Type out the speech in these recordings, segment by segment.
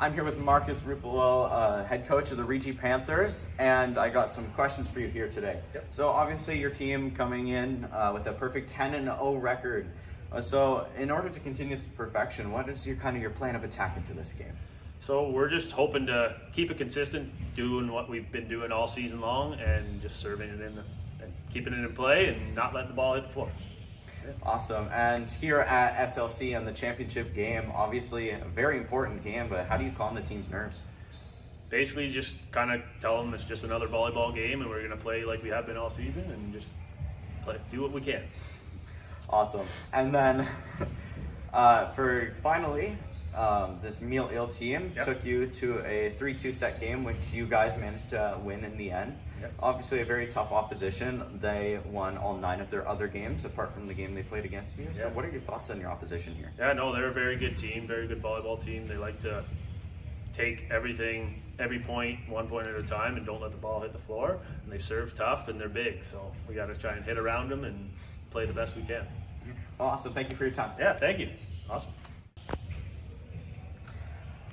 I'm here with Marcus Ruffalo, head coach of the Regi Panthers, and I got some questions for you here today. Yep. So obviously your team coming in with a perfect 10-0 record. So in order to continue this perfection, what is your plan of attack into this game? So we're just hoping to keep it consistent, doing what we've been doing all season long, and just serving it in and keeping it in play and not letting the ball hit the floor. Awesome. And here at SLC on the championship game, obviously a very important game, but how do you calm the team's nerves? Basically just kind of tell them it's just another volleyball game and we're going to play like we have been all season and just do what we can. Awesome. And then for finally, this Mille-Iles team took you to a 3-2 set game, which you guys managed to win in the end. Yep. Obviously a very tough opposition. They won all 9 of their other games apart from the game they played against you. So what are your thoughts on your opposition here? Yeah, no, they're a very good team, very good volleyball team. They like to take everything, every point, 1 point at a time, and don't let the ball hit the floor. And they serve tough and they're big, so we got to try and hit around them and play the best we can. Awesome. Thank you for your time. Yeah, thank you. Awesome.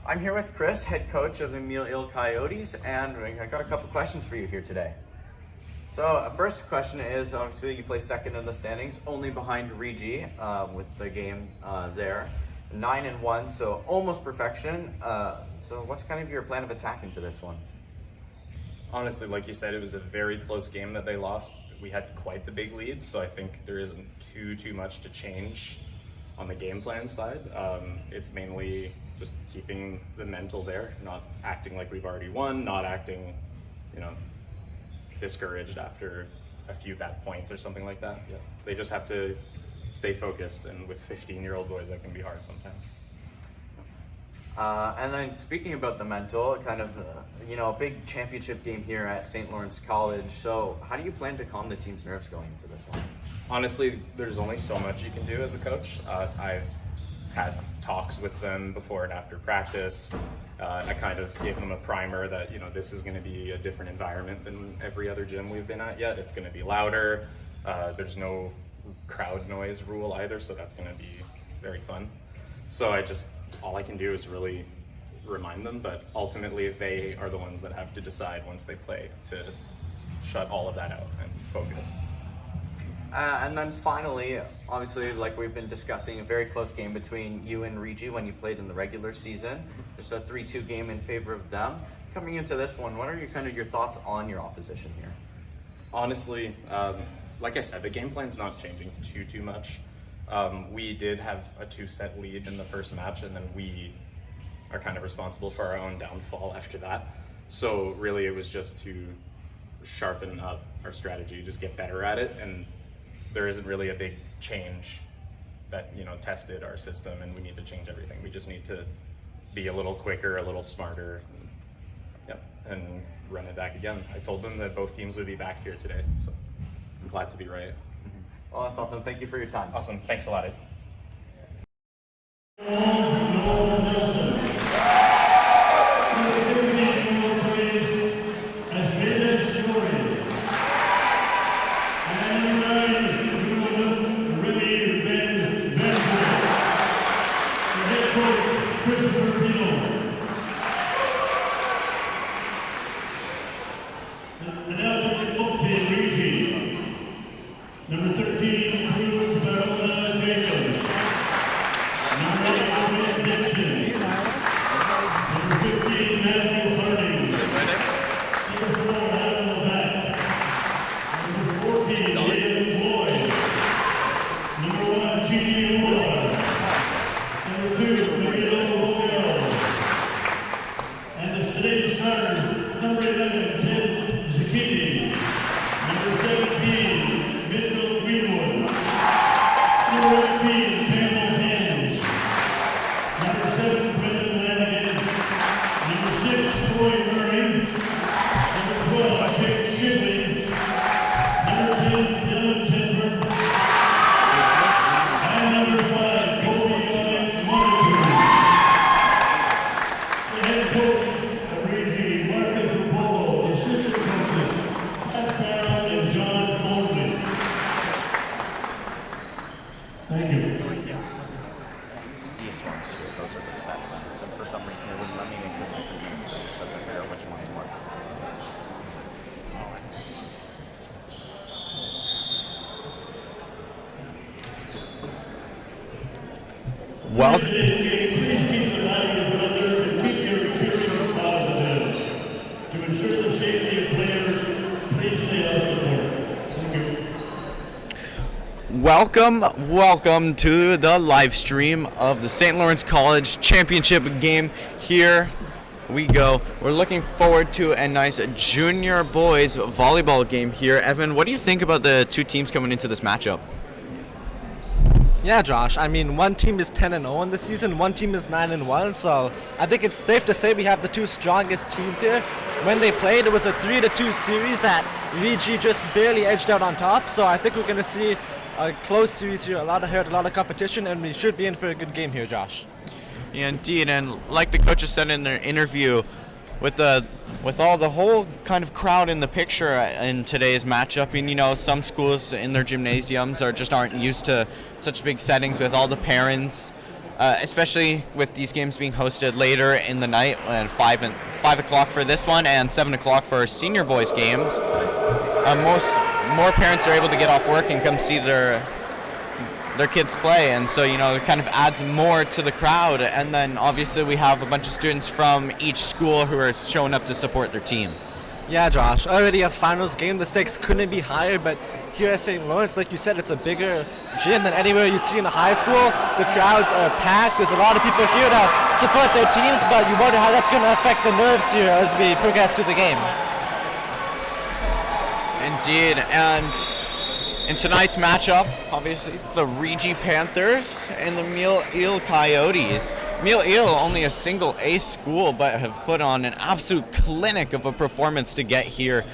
I'm here with Chris, head coach of the Mille-Iles Coyotes, and I got a couple questions for you here today. So first question is, obviously you play second in the standings, only behind Regi with the game there. 9-1, so almost perfection. So what's your plan of attack into this one? Honestly, like you said, it was a very close game that they lost. We had quite the big lead, so I think there isn't too much to change on the game plan side. It's mainly just keeping the mental there, not acting like we've already won, not acting, discouraged after a few bad points or something like that. Yeah. They just have to stay focused, and with 15-year-old boys, that can be hard sometimes. And then speaking about the mental, a big championship game here at St. Lawrence College. So how do you plan to calm the team's nerves going into this one? Honestly, there's only so much you can do as a coach. I've had talks with them before and after practice. I kind of gave them a primer that, this is going to be a different environment than every other gym we've been at yet. It's going to be louder. There's no crowd noise rule either, so that's going to be very fun. So all I can do is really remind them, but ultimately they are the ones that have to decide once they play to shut all of that out and focus. And then finally, obviously, like we've been discussing, a very close game between you and Regi when you played in the regular season. Just a 3-2 game in favor of them. Coming into this one, what are your thoughts on your opposition here? Honestly, like I said, the game plan's not changing too much. We did have a 2-set lead in the first match, and then we are kind of responsible for our own downfall after that. So really it was just to sharpen up our strategy, just get better at it, and there isn't really a big change that tested our system, and we need to change everything. We just need to be a little quicker, a little smarter, and run it back again. I told them that both teams would be back here today, so I'm glad to be right. Well, that's awesome. Thank you for your time. Awesome. Thanks a lot, Ed. Number 13, Mille-Iles Coyotes. these ones here, those are the set lengths, and for some reason it wouldn't let me make the different games, so I just had to figure out which ones were. Oh, I see. Please keep the values of others and keep your cheering positive. To ensure the safety of players, please stay off the court. Thank you. Welcome to the live stream of the St. Lawrence College Championship game. Here we go. We're looking forward to a nice junior boys volleyball game here. Evan, what do you think about the two teams coming into this matchup? Yeah, Josh. I mean, one team is 10-0 in the season, one team is 9-1. So I think it's safe to say we have the two strongest teams here. When they played, it was a 3-2 series that Regi just barely edged out on top. So I think we're going to see a close series here, a lot of competition, and we should be in for a good game here, Josh. Yeah, indeed, and like the coaches said in their interview, with all the whole kind of crowd in the picture in today's matchup, and you know, some schools in their gymnasiums aren't used to such big settings with all the parents, especially with these games being hosted later in the night at 5 o'clock for this one and 7 o'clock for senior boys games. More parents are able to get off work and come see their kids play, and so, you know, it kind of adds more to the crowd. And then obviously we have a bunch of students from each school who are showing up to support their team. Yeah, Josh. Already a finals game. The stakes couldn't be higher, but here at St. Lawrence, like you said, it's a bigger gym than anywhere you'd see in a high school. The crowds are packed. There's a lot of people here to support their teams, but you wonder how that's going to affect the nerves here as we progress through the game. Indeed, and in tonight's matchup, obviously, the Regi Panthers and the Mille-Iles Coyotes. Mille-Iles, only a single A school, but have put on an absolute clinic of a performance to get here,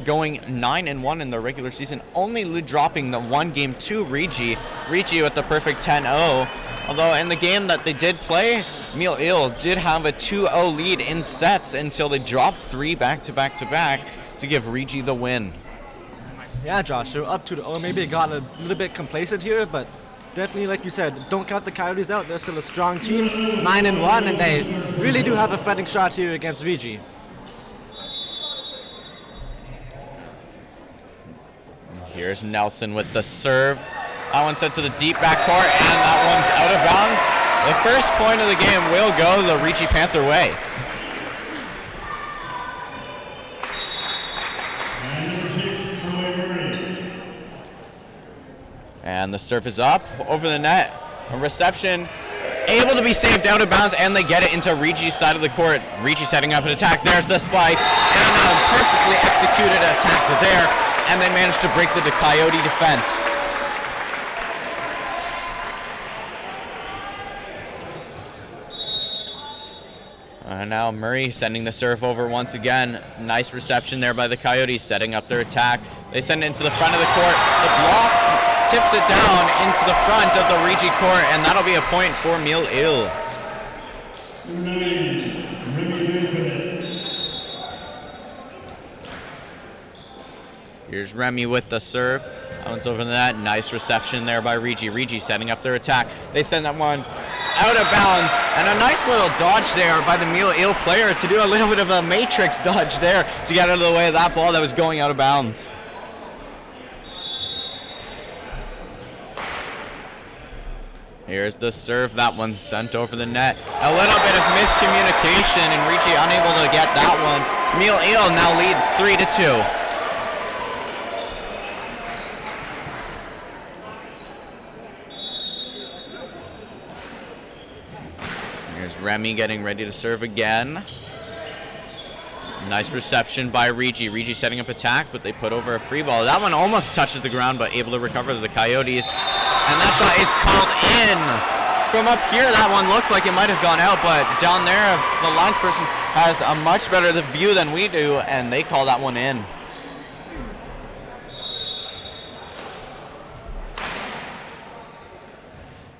going 9-1 in the regular season, only dropping the one game to Regi. Regi with the perfect 10-0. Although in the game that they did play, Mille-Iles did have a 2-0 lead in sets until they dropped 3 back-to-back to give Regi the win. Yeah, Josh, they're up 2-0. Maybe it got a little bit complacent here, but definitely, like you said, don't count the Coyotes out. They're still a strong team, 9-1, and they really do have a fighting shot here against Regi. Here's Nelson with the serve. That one sent to the deep backcourt, and that one's out of bounds. The first point of the game will go the Regi Panther way. And the serve is up over the net. A reception able to be saved out of bounds, and they get it into Regi's side of the court. Regi setting up an attack. There's the spike, and a perfectly executed attack there, and they managed to break the Coyote defense. Now Murray sending the serve over once again. Nice reception there by the Coyotes, setting up their attack. They send it into the front of the court. The block tips it down into the front of the Regi court, and that'll be a point for Mille-Iles. Here's Remy with the serve. That one's over the net. Nice reception there by Regi. Regi setting up their attack. They send that one out of bounds, and a nice little dodge there by the Mille-Iles player to do a little bit of a matrix dodge there to get out of the way of that ball that was going out of bounds. Here's the serve. That one's sent over the net. A little bit of miscommunication, and Regi unable to get that one. Mille-Iles now leads 3-2. Here's Remy getting ready to serve again. Nice reception by Regi. Regi setting up attack, but they put over a free ball. That one almost touches the ground, but able to recover the Coyotes. And that shot is called in. From up here, that one looked like it might have gone out, but down there, the linesperson has a much better view than we do, and they call that one in.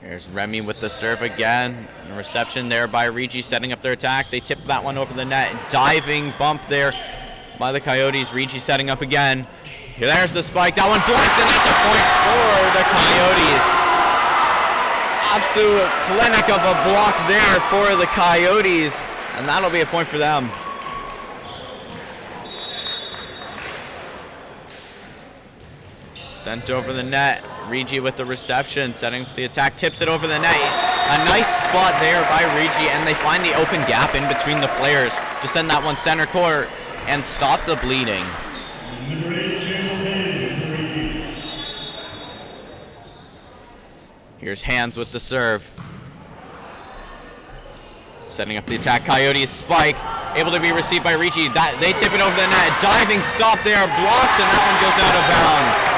Here's Remy with the serve again. And a reception there by Regi setting up their attack. They tip that one over the net. Diving bump there by the Coyotes. Regi setting up again. Here, there's the spike. That one blocked, and that's a point for the Coyotes. A Absolute clinic of a block there for the Coyotes, and that'll be a point for them. Sent over the net. Regi with the reception, setting the attack, tips it over the net. A nice spot there by Regi, and they find the open gap in between the players to send that one center court and stop the bleeding. Here's Hands with the serve. Setting up the attack, Coyotes spike, able to be received by Regi. They tip it over the net, diving stop there, blocks, and that one goes out of bounds.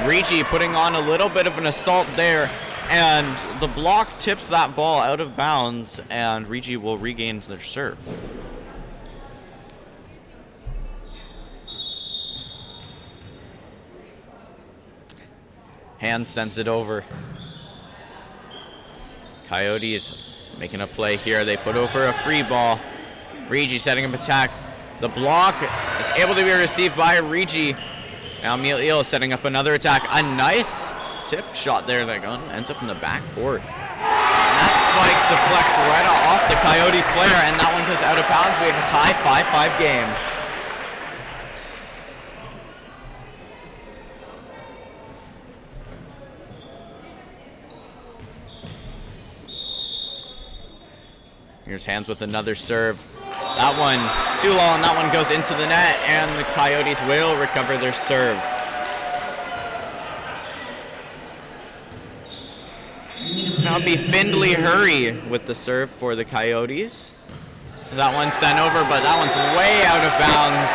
Regi putting on a little bit of an assault there, and the block tips that ball out of bounds, and Regi will regain their serve. Hands sends it over. Coyotes making a play here. They put over a free ball. Regi setting up attack. The block is able to be received by Regi. Now Mille-Iles setting up another attack. A nice tip shot there that ends up in the back court. That spike deflects right off the Coyote player, and that one goes out of bounds. We have a tie, 5-5 game. Here's Hands with another serve. That one too low, and that one goes into the net, and the Coyotes will recover their serve. Now be Findlay Hurry with the serve for the Coyotes. That one's sent over, but that one's way out of bounds.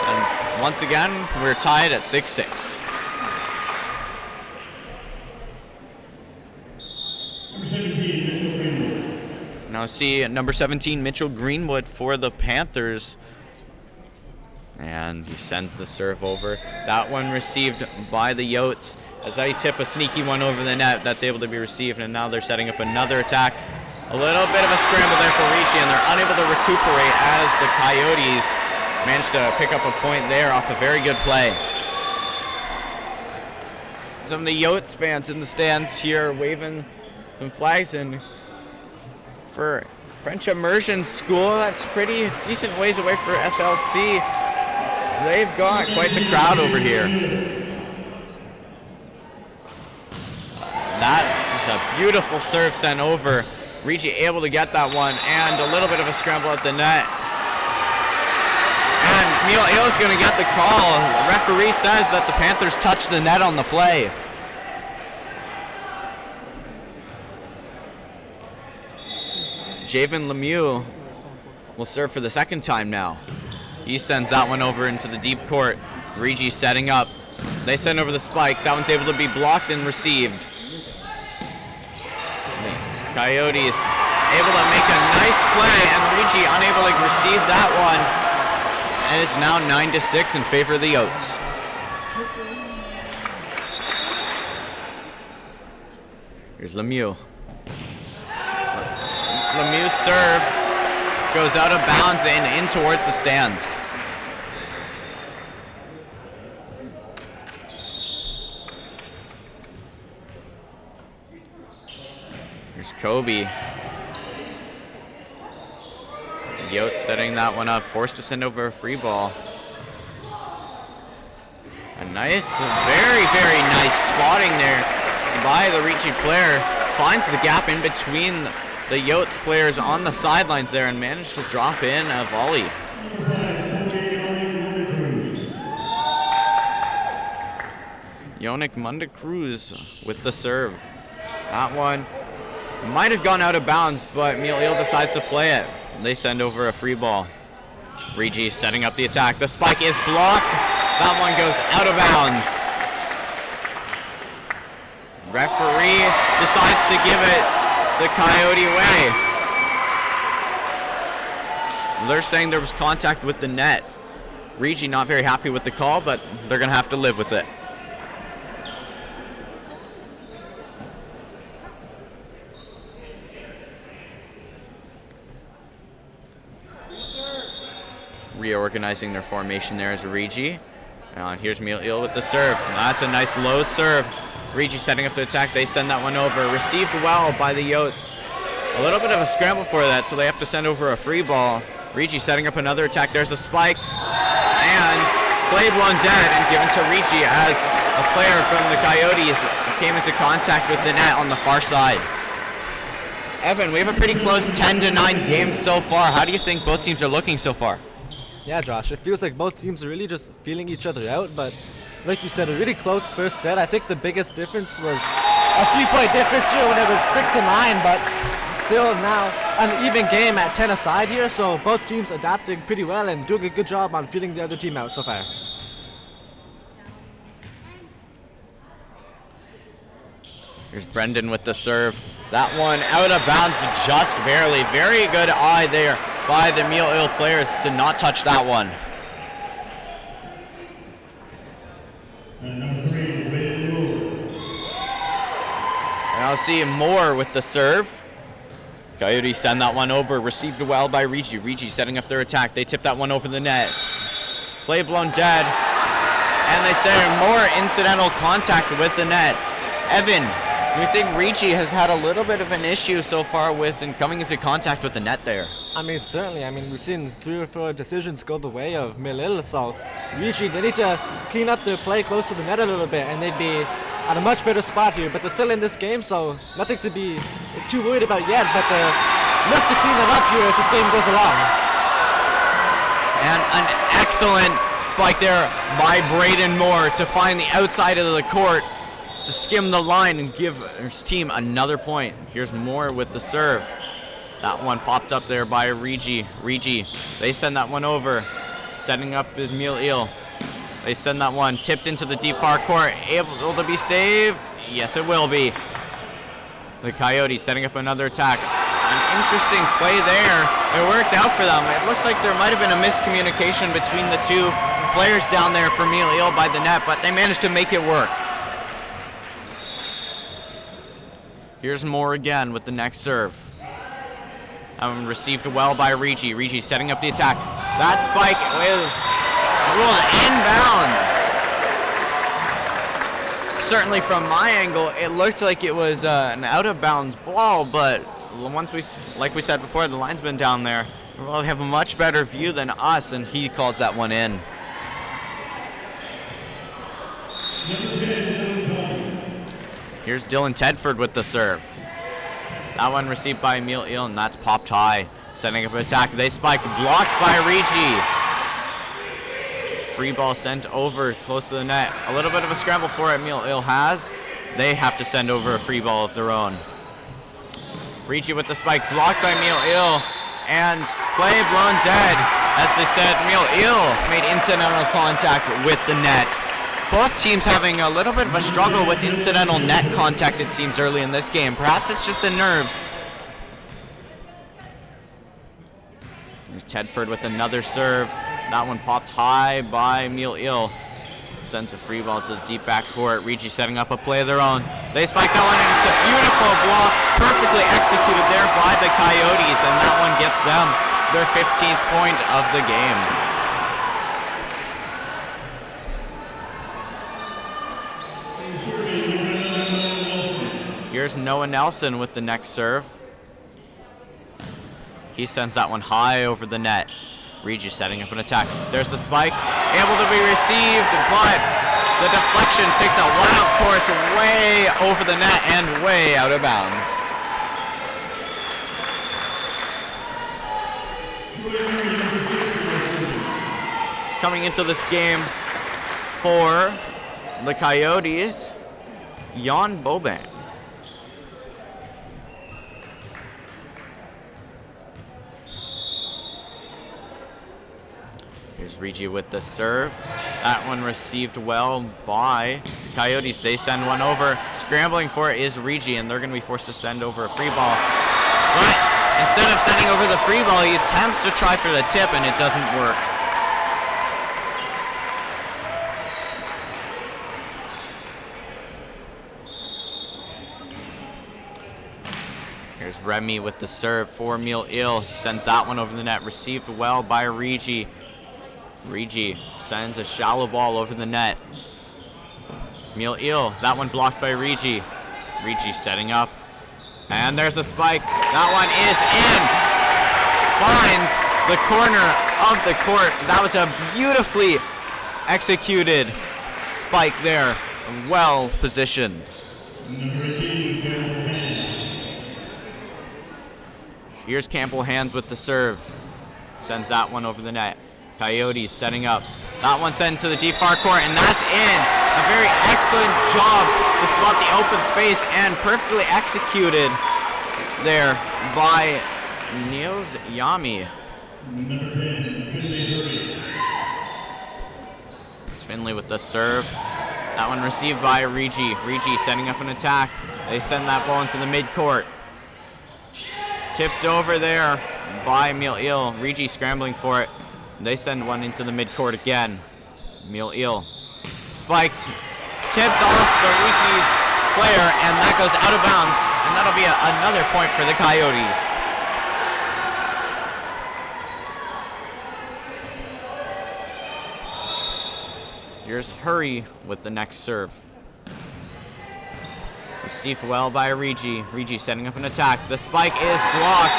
And once again, we're tied at 6-6. Now see number 17, Mitchell Greenwood for the Panthers. And he sends the serve over. That one received by the Yotes. As they tip a sneaky one over the net, that's able to be received, and now they're setting up another attack. A little bit of a scramble there for Regi, and they're unable to recuperate as the Coyotes managed to pick up a point there off a very good play. Some of the Yotes fans in the stands here waving some flags, and for French Immersion School, that's pretty decent ways away for SLC. They've got quite the crowd over here. That is a beautiful serve sent over. Regi able to get that one, and a little bit of a scramble at the net. And Mille-Iles going to get the call. The referee says that the Panthers touched the net on the play. Javen Lemieux will serve for the second time now. He sends that one over into the deep court. Regi setting up. They send over the spike. That one's able to be blocked and received. Coyotes able to make a nice play, and Regi unable to receive that one. And it's now 9-6 in favor of the Yotes. Here's Lemieux. Lemieux's serve goes out of bounds and in towards the stands. Here's Kobe. Yotes setting that one up, forced to send over a free ball. A nice, very, very nice spotting there by the Regi player. Finds the gap in between the Yotes players on the sidelines there and managed to drop in a volley. Yonik Munda Cruz with the serve. That one might have gone out of bounds, but Mille-Iles decides to play it. They send over a free ball. Regi setting up the attack. The spike is blocked. That one goes out of bounds. Referee decides to give it the Coyote way. They're saying there was contact with the net. Regi not very happy with the call, but they're going to have to live with it. Reorganizing their formation there as Regi. And here's Mille-Iles with the serve. That's a nice low serve. Regi setting up the attack. They send that one over. Received well by the Yotes. A little bit of a scramble for that, so they have to send over a free ball. Regi setting up another attack. There's a spike. And play blown dead and given to Regi as a player from the Coyotes came into contact with the net on the far side. Evan, we have a pretty close 10-9 game so far. How do you think both teams are looking so far? Yeah, Josh, it feels like both teams are really just feeling each other out, but like you said, a really close first set. I think the biggest difference was a 3-point difference here when it was 6-9, but still now an even game at 10 aside here, so both teams adapting pretty well and doing a good job on feeling the other team out so far. Here's Brendan with the serve. That one out of bounds just barely. Very good eye there by the Mille-Iles players to not touch that one. Number 3, Wade Moore. And I'll see Moore with the serve. Coyotes send that one over. Received well by Regi. Regi setting up their attack. They tip that one over the net. Play blown dead. And they say more incidental contact with the net. Evan, do you think Regi has had a little bit of an issue so far with coming into contact with the net there? I mean, certainly. I mean, we've seen 3 or 4 decisions go the way of Mille-Iles, so Regi, they need to clean up their play close to the net a little bit, and they'd be at a much better spot here. But they're still in this game, so nothing to be too worried about yet, but they're left to clean them up here as this game goes along. And an excellent spike there by Braden Moore to find the outside of the court to skim the line and give his team another point. Here's Moore with the serve. That one popped up there by Regi. Regi, they send that one over. Setting up is Mille-Iles. They send that one tipped into the deep far court. Able to be saved? Yes, it will be. The Coyotes setting up another attack. An interesting play there. It works out for them. It looks like there might have been a miscommunication between the two players down there for Mille-Iles by the net, but they managed to make it work. Here's Moore again with the next serve. Received well by Regi. Regi setting up the attack. That spike is ruled inbounds. Certainly from my angle, it looked like it was an out of bounds ball, but like we said before, the linesman down there will have a much better view than us, and he calls that one in. Here's Dylan Tedford with the serve. That one received by Mille-Iles, and that's popped high. Setting up an attack. They spike, blocked by Regi. Free ball sent over close to the net. A little bit of a scramble for it, Mille-Iles has. They have to send over a free ball of their own. Regi with the spike, blocked by Mille-Iles, and play blown dead. As they said, Mille-Iles made incidental contact with the net. Both teams having a little bit of a struggle with incidental net contact, it seems, early in this game. Perhaps it's just the nerves. There's Tedford with another serve. That one popped high by Mille-Iles. Sends a free ball to the deep back court. Regi setting up a play of their own. They spike that one, and it's a beautiful block, perfectly executed there by the Coyotes, and that one gets them their 15th point of the game. Here's Noah Nelson with the next serve. He sends that one high over the net. Regi setting up an attack. There's the spike, able to be received, but the deflection takes a wild course way over the net and way out of bounds. Coming into this game for the Coyotes, Jan Boban. Here's Regi with the serve. That one received well by the Coyotes. They send one over. Scrambling for it is Regi, and they're going to be forced to send over a free ball. But instead of sending over the free ball, he attempts to try for the tip, and it doesn't work. Here's Remy with the serve for Mille-Iles. Sends that one over the net. Received well by Regi. Regi sends a shallow ball over the net. Mille-Iles, that one blocked by Regi. Regi setting up. And there's a spike. That one is in. Finds the corner of the court. That was a beautifully executed spike there. Well positioned. Number 18, Campbell Hands. Here's Campbell Hands with the serve. Sends that one over the net. Coyotes setting up. That one sent to the deep far court, and that's in. A very excellent job to spot the open space and perfectly executed there by Niels Yami. Number 10, Finley Hurry. It's Finley with the serve. That one received by Regi. Regi setting up an attack. They send that ball into the midcourt. Tipped over there by Mille-Iles. Regi scrambling for it. They send one into the midcourt again. Mille-Iles spiked, tipped off the Regi player, and that goes out of bounds. And that'll be another point for the Coyotes. Here's Hurry with the next serve. Received well by Regi. Regi setting up an attack. The spike is blocked,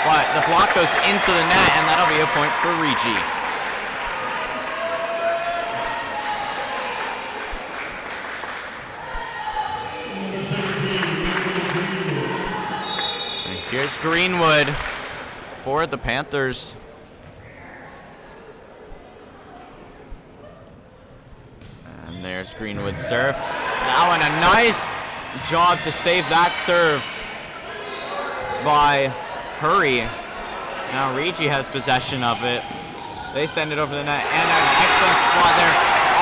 but the block goes into the net, and that'll be a point for Regi. And here's Greenwood for the Panthers. And there's Greenwood's serve. That one, a nice job to save that serve by Hurry. Now Regi has possession of it. They send it over the net, and an excellent spot there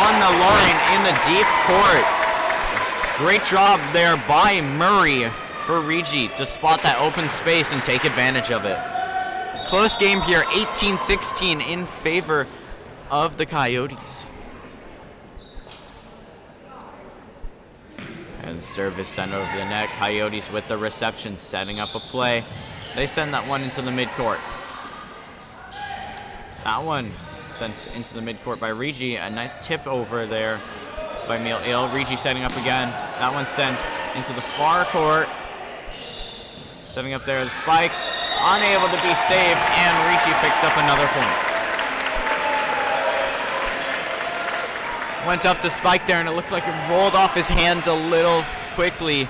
on the line in the deep court. Great job there by Murray for Regi to spot that open space and take advantage of it. Close game here, 18-16 in favor of the Coyotes. And service sent over the net. Coyotes with the reception, setting up a play. They send that one into the midcourt. That one sent into the midcourt by Regi. A nice tip over there by Mille-Iles. Regi setting up again. That one sent into the far court. Setting up there, the spike. Unable to be saved, and Regi picks up another point. Went up to spike there, and it looked like it rolled off his hands a little quickly.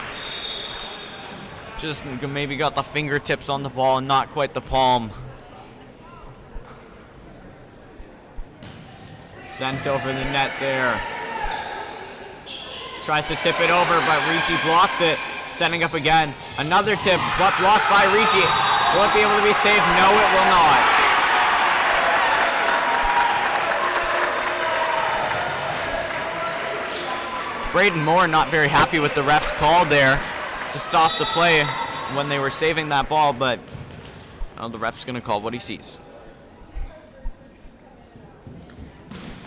Just maybe got the fingertips on the ball, not quite the palm. Sent over the net there. Tries to tip it over, but Regi blocks it. Setting up again. Another tip, but blocked by Regi. Will it be able to be saved? No, it will not. Braden Moore not very happy with the ref's call there to stop the play when they were saving that ball, but the ref's going to call what he sees.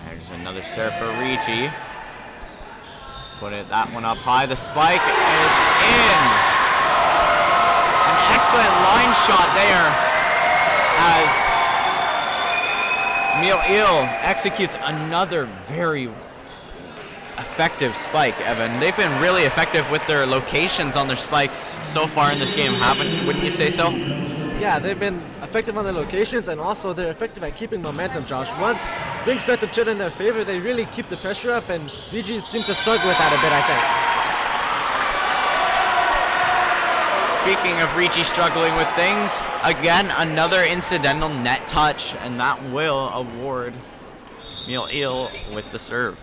There's another serve for Regi. Put it that one up high. The spike is in. An excellent line shot there as Mille-Iles executes another very effective spike, Evan. They've been really effective with their locations on their spikes so far in this game, wouldn't you say so? Yeah, they've been effective on their locations, and also they're effective at keeping momentum, Josh. Once things start to turn in their favor, they really keep the pressure up, and Regi seems to struggle with that a bit, I think. Speaking of Regi struggling with things, again, another incidental net touch, and that will award Mille-Iles with the serve.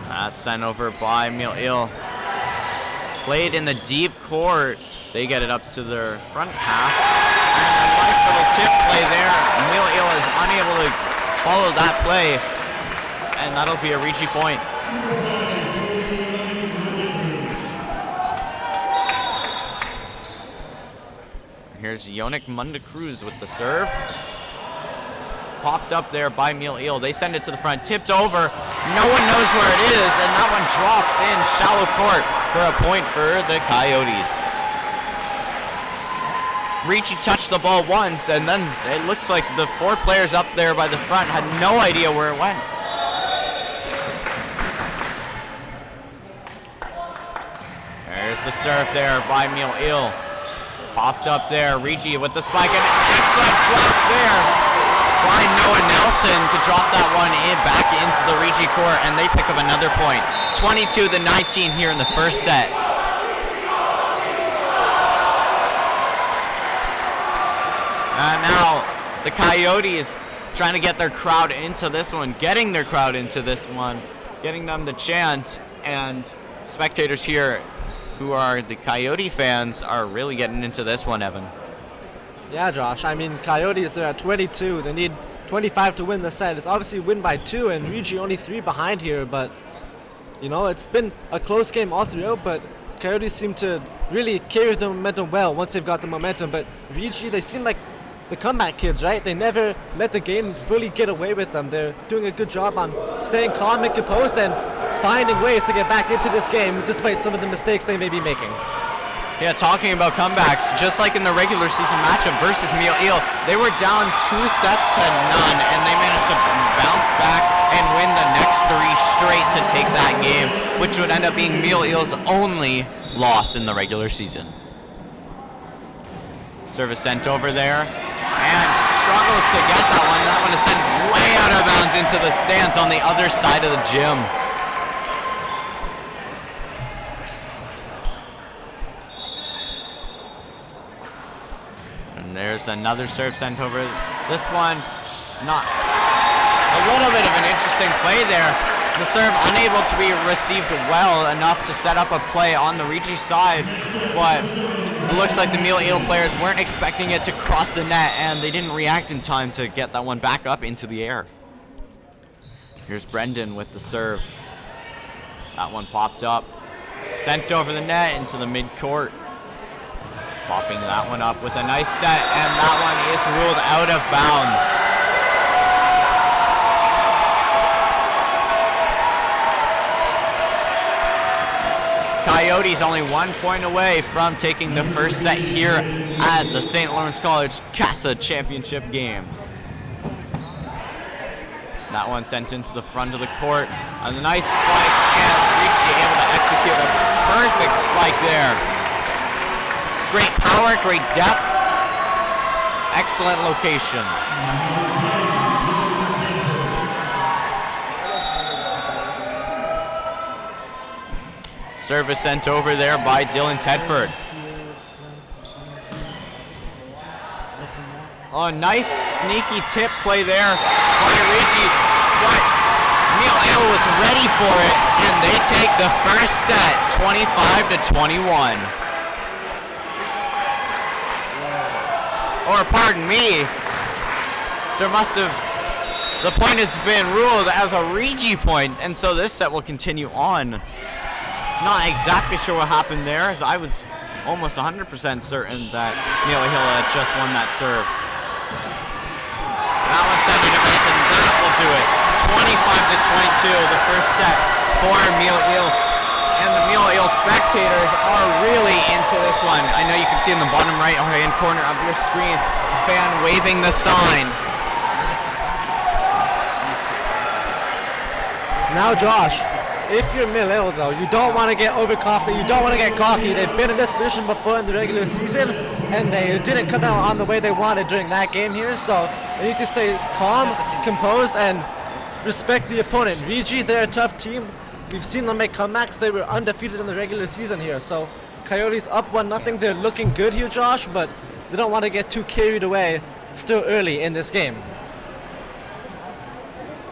That's sent over by Mille-Iles. Played in the deep court. They get it up to their front half. And a nice little tip play there. Mille-Iles is unable to follow that play. And that'll be a Regi point. Here's Yonik Munda-Cruz with the serve. Popped up there by Mille-Iles. They send it to the front, tipped over. No one knows where it is, and that one drops in shallow court for a point for the Coyotes. Regi touched the ball once, and then it looks like the 4 players up there by the front had no idea where it went. There's the serve there by Mille-Iles. Popped up there, Regi with the spike, and excellent block there by Noah Nelson to drop that one in back into the Regi court, and they pick up another point. 22-19 here in the first set. And now the Coyotes trying to get their crowd into this one, getting their crowd into this one, getting them to chant, and spectators here who are the Coyote fans are really getting into this one, Evan. Yeah, Josh. I mean, Coyotes are at 22. They need 25 to win the set. It's obviously win by 2, and Regi only 3 behind here. But, you know, it's been a close game all throughout, but Coyotes seem to really carry the momentum well once they've got the momentum. But Regi, they seem like the comeback kids, right? They never let the game fully get away with them. They're doing a good job on staying calm and composed and finding ways to get back into this game despite some of the mistakes they may be making. Yeah, talking about comebacks, just like in the regular season matchup versus Mille-Iles, they were down 2 sets to none, and they managed to bounce back and win the next 3 straight to take that game, which would end up being Mille-Iles' only loss in the regular season. Service sent over there, and struggles to get that one. That one is sent way out of bounds into the stands on the other side of the gym. There's another serve sent over. This one, not a little bit of an interesting play there. The serve unable to be received well enough to set up a play on the Regi side, but it looks like the Mille-Iles players weren't expecting it to cross the net, and they didn't react in time to get that one back up into the air. Here's Brendan with the serve. That one popped up, sent over the net into the mid-court. Popping that one up with a nice set, and that one is ruled out of bounds. Coyotes only 1 point away from taking the first set here at the St. Lawrence College CASA Championship game. That one sent into the front of the court. A nice spike, and Regi able to execute a perfect spike there. Great power, great depth, excellent location. Service sent over there by Dylan Tedford. Oh, nice sneaky tip play there by Regi, but Mille-Iles was ready for it, and they take the first set 25-21. Or pardon me, the point has been ruled as a Regi point, and so this set will continue on. Not exactly sure what happened there, as I was almost 100% certain that Mille-Iles had just won that serve. That one's sent into net, and that will do it. 25-22, the first set for Mille-Iles. And the Mille-Iles spectators are really into this one. I know you can see in the bottom right-hand corner of your screen, a fan waving the sign. Now, Josh, if you're Mille-Iles, though, you don't want to get over coffee. You don't want to get cocky. They've been in this position before in the regular season, and they didn't come out on the way they wanted during that game here. So they need to stay calm, composed, and respect the opponent. Regi, they're a tough team. We've seen them make comebacks. They were undefeated in the regular season here. So Coyotes up 1-0. They're looking good here, Josh, but they don't want to get too carried away still early in this game.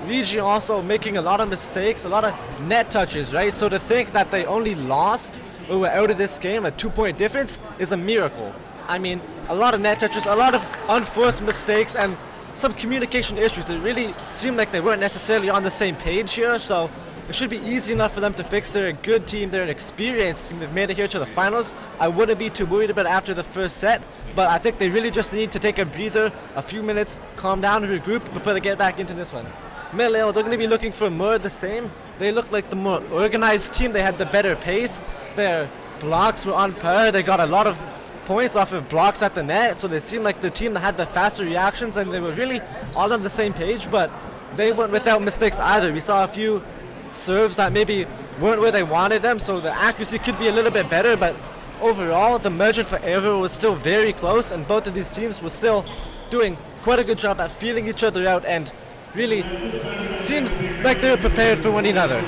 Regi also making a lot of mistakes, a lot of net touches, right? So to think that they only lost or were out of this game, a 2-point difference, is a miracle. I mean, a lot of net touches, a lot of unforced mistakes, and some communication issues. It really seemed like they weren't necessarily on the same page here, so it should be easy enough for them to fix. They're a good team, they're an experienced team, they've made it here to the finals. I wouldn't be too worried about it after the first set, but I think they really just need to take a breather, a few minutes, calm down, regroup before they get back into this one. Mille-Iles, they're going to be looking for more of the same. They look like the more organized team. They had the better pace. Their blocks were on par. They got a lot of points off of blocks at the net, so they seemed like the team that had the faster reactions, and they were really all on the same page, but they went without mistakes either. We saw a few serves that maybe weren't where they wanted them, so the accuracy could be a little bit better, but overall the margin for error was still very close, and both of these teams were still doing quite a good job at feeling each other out, and really seems like they were prepared for one another.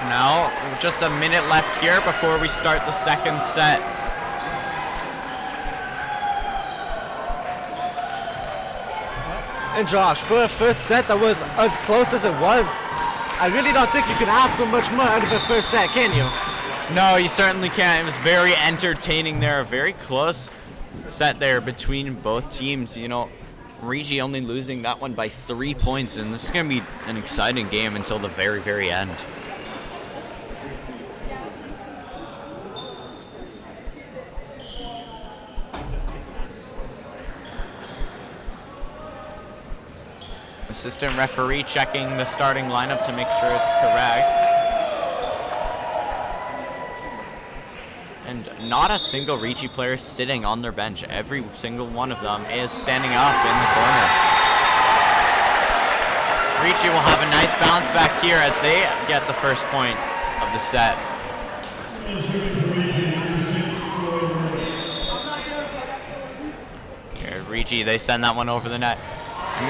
Now, just a minute left here before we start the second set. And Josh, for a first set that was as close as it was, I really don't think you can ask for much more out of a first set, can you? No, you certainly can't. It was very entertaining there. A very close set there between both teams. You know, Regi only losing that one by 3 points, and this is going to be an exciting game until the very, very end. Assistant referee checking the starting lineup to make sure it's correct. And not a single Regi player sitting on their bench. Every single one of them is standing up in the corner. Regi will have a nice bounce back here as they get the first point of the set. Here, Regi, they send that one over the net.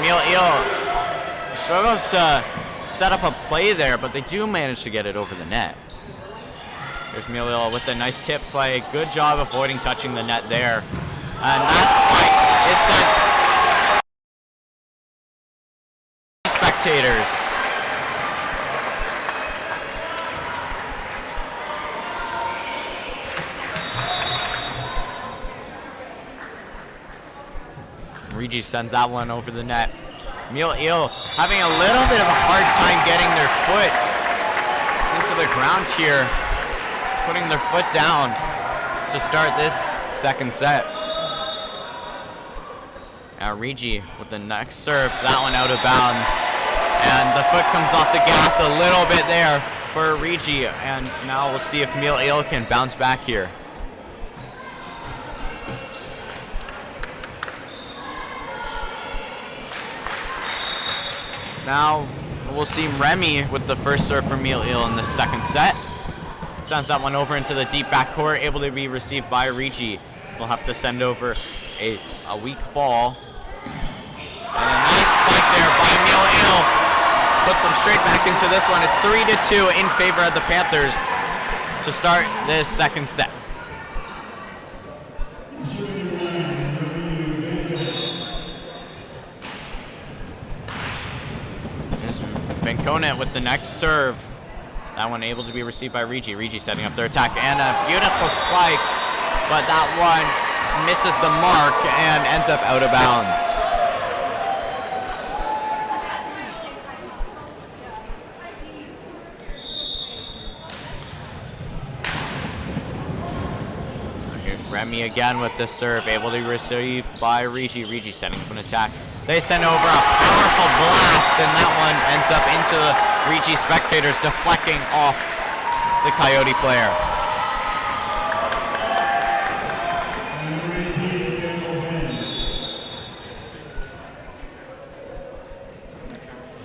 Mille-Iles struggles to set up a play there, but they do manage to get it over the net. There's Mille-Iles with a nice tip play. Good job avoiding touching the net there. And that spike is sent spectators. Regi sends that one over the net. Mille-Iles having a little bit of a hard time getting their foot into the ground here, putting their foot down to start this second set. Now Regi with the next serve, that one out of bounds. And the foot comes off the gas a little bit there for Regi, and now we'll see if Mille-Iles can bounce back here. Now we'll see Remy with the first serve for Mille-Iles in the second set. Sends that one over into the deep backcourt, able to be received by Regi. We'll have to send over a weak ball. And a nice spike there by Mille-Iles. Puts them straight back into this one. It's 3-2 in favor of the Panthers to start this second set. Conant with the next serve. That one able to be received by Regi. Regi setting up their attack, and a beautiful spike, but that one misses the mark and ends up out of bounds. Here's Remy again with the serve, able to be received by Regi. Regi setting up an attack. They send over a powerful blast, and that one ends up into the Regi spectators, deflecting off the Coyote player.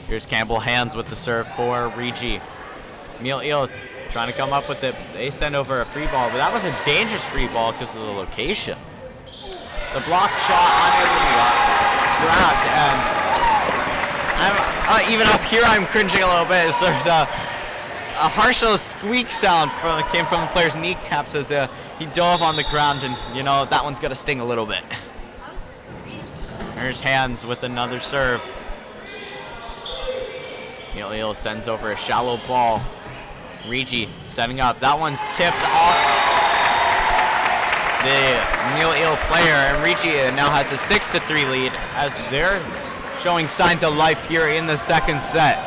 Here's Campbell Hands with the serve for Regi. Mille-Iles trying to come up with it. They send over a free ball, but that was a dangerous free ball because of the location. The block shot unable to be dropped, and even up here I'm cringing a little bit. So there's a harsh little squeak sound came from the player's kneecaps as he dove on the ground, and you know that one's gonna sting a little bit. There's Hands with another serve. Mille-Iles sends over a shallow ball. Regi setting up. That one's tipped off the Mille-Iles player, and Regi now has a 6-3 lead as they're showing signs of life here in the second set.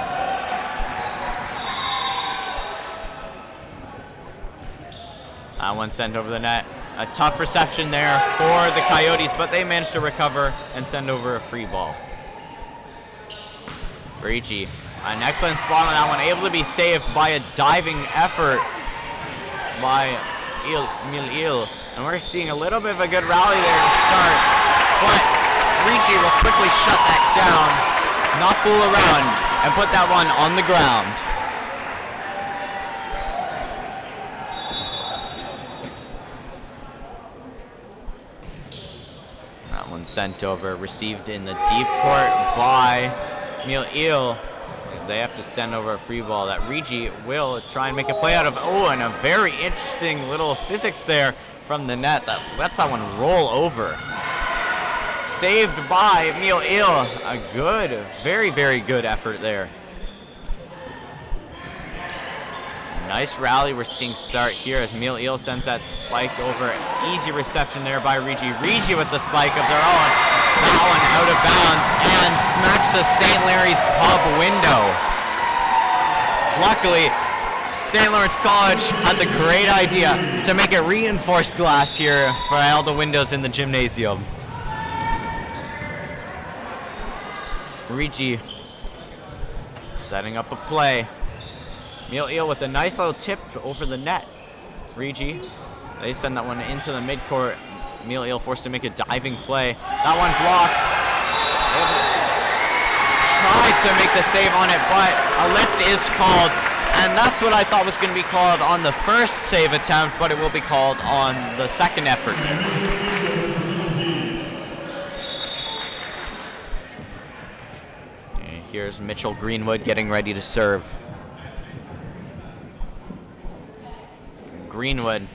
one sent over the net. A tough reception there for the Coyotes, but they managed to recover and send over a free ball. Regi, an excellent spot on that one, able to be saved by a diving effort by Mille-Iles. And we're seeing a little bit of a good rally there to start, but Regi will quickly shut that down, not fool around, and put that one on the ground. That one sent over, received in the deep court by Mille-Iles. They have to send over a free ball that Regi will try and make a play out of. Oh, and a very interesting little physics there from the net that lets that one roll over. Saved by Mille-Iles. A good, very, very good effort there. Nice rally we're seeing start here as Mille-Iles sends that spike over. Easy reception there by Regi. Regi with the spike of their own. That one out of bounds and smacks the St. Larry's pub window. Luckily, St. Lawrence College had the great idea to make it reinforced glass here for all the windows in the gymnasium. Regi setting up a play. Mille-Iles with a nice little tip over the net. Regi, they send that one into the midcourt. Mille-Iles forced to make a diving play. That one blocked. Tried to make the save on it, but a lift is called. And that's what I thought was going to be called on the first save attempt, but it will be called on the second effort. And here's Mitchell Greenwood getting ready to serve. Greenwood,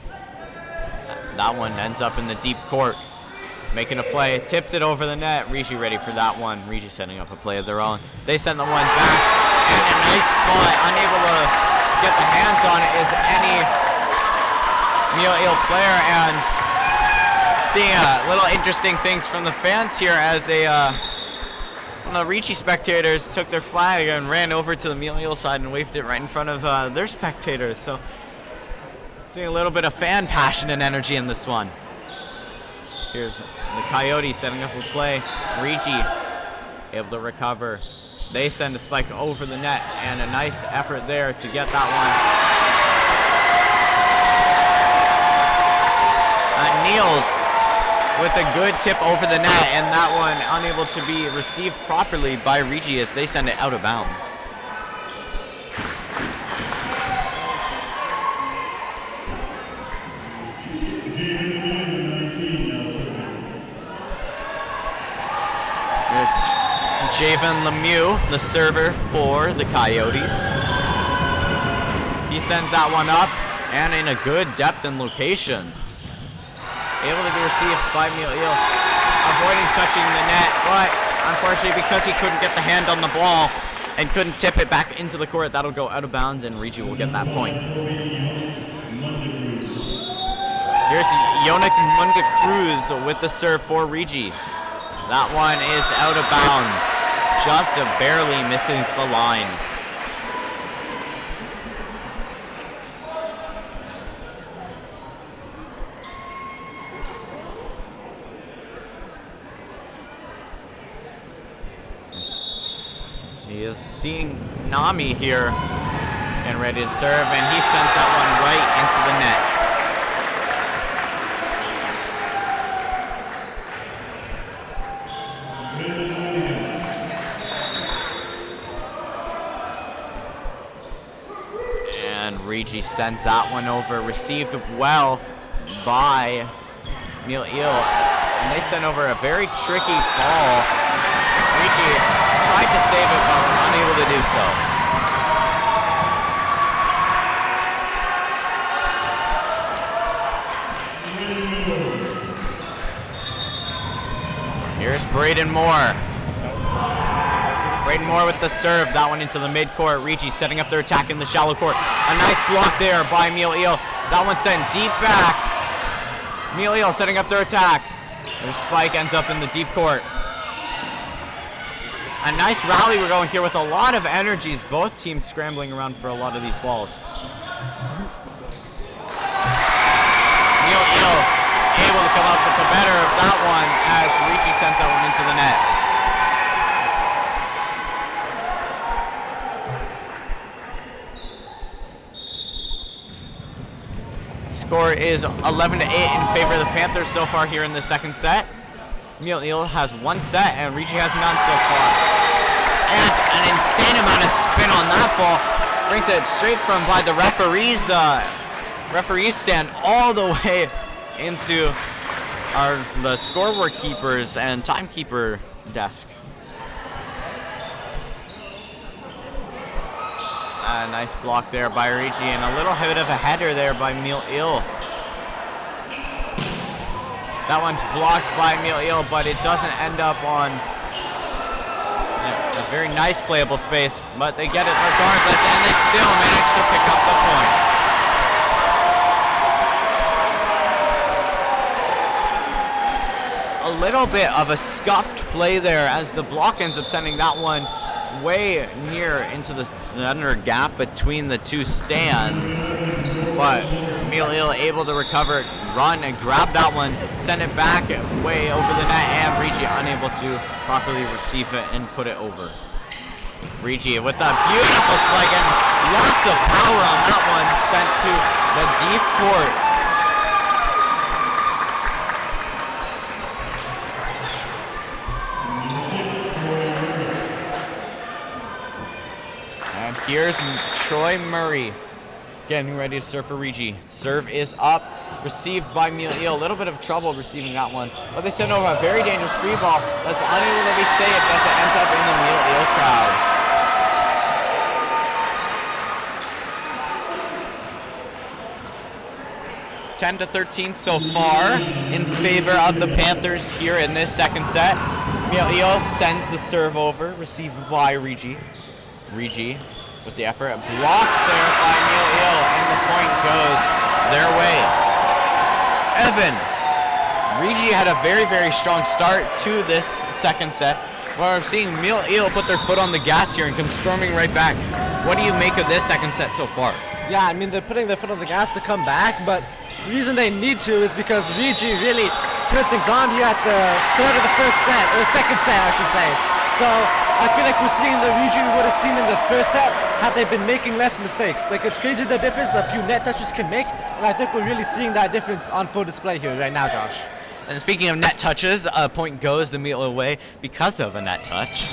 that one ends up in the deep court, making a play, tips it over the net. Regi ready for that one. Regi setting up a play of their own. They send the one back, and a nice spot. Unable to get the hands on it is any Mille-Iles player, and seeing little interesting things from the fans here as one of the Regi spectators took their flag and ran over to the Mille-Iles side and waved it right in front of their spectators. So seeing a little bit of fan passion and energy in this one. Here's the Coyotes setting up a play. Regi able to recover. They send a spike over the net, and a nice effort there to get that one. Niels with a good tip over the net, and that one unable to be received properly by Regi as they send it out of bounds. Javen Lemieux, the server for the Coyotes. He sends that one up, and in a good depth and location. Able to be received by Mille-Iles, avoiding touching the net, but unfortunately because he couldn't get the hand on the ball and couldn't tip it back into the court, that'll go out of bounds and Regi will get that point. Here's Yonik Munda Cruz with the serve for Regi. That one is out of bounds, just barely missing the line. He is seeing Nami here and ready to serve, and he sends that one right into the net. Regi sends that one over, received well by Mille-Iles, and they send over a very tricky ball. Regi tried to save it, but unable to do so. Here's Braden Moore. Braden Moore with the serve, that one into the midcourt. Regi setting up their attack in the shallow court. A nice block there by Mille-Iles. That one sent deep back. Mille-Iles setting up their attack. Their spike ends up in the deep court. A nice rally we're going here with a lot of energies. Both teams scrambling around for a lot of these balls. come up with the better of that one as Regi sends that one into the net. Score is 11-8 in favor of the Panthers so far here in the second set. Mille-Iles has one set and Regi has none so far. And an insane amount of spin on that ball. Brings it straight from by the referee's stand all the way into the scoreboard keepers and timekeeper desk. A nice block there by Regi and a little bit of a header there by Mille-Iles. That one's blocked by Mille-Iles, but it doesn't end up on a very nice playable space, but they get it regardless and they still manage to pick up the point. A little bit of a scuffed play there as the block ends up sending that one way near into the center gap between the two stands, but Mille-Iles able to recover, run and grab that one, send it back way over the net, and Regi unable to properly receive it and put it over. Regi with a beautiful spike and lots of power on that one, sent to the deep court. Here's Troy Murray getting ready to serve for Regi. Serve is up, received by Mille-Iles. A little bit of trouble receiving that one, but they send over a very dangerous free ball that's unable to be saved as it ends up in the Mille-Iles crowd. 10-13 so far in favor of the Panthers here in this second set. Mille-Iles sends the serve over, received by Regi. Regi with the effort, blocked there by Mille-Iles, and the point goes their way. Evan, Regi had a very, very strong start to this second set, where I'm seeing Mille-Iles put their foot on the gas here and come storming right back. What do you make of this second set so far? Yeah, I mean, they're putting their foot on the gas to come back, but the reason they need to is because Regi really turned things on here at the start of the first set, or second set, I should say. So I feel like we're seeing the Regi we would have seen in the first set had they been making less mistakes. Like, it's crazy the difference a few net touches can make, and I think we're really seeing that difference on full display here right now, Josh. And speaking of net touches, a point goes the Mille-Iles way because of a net touch.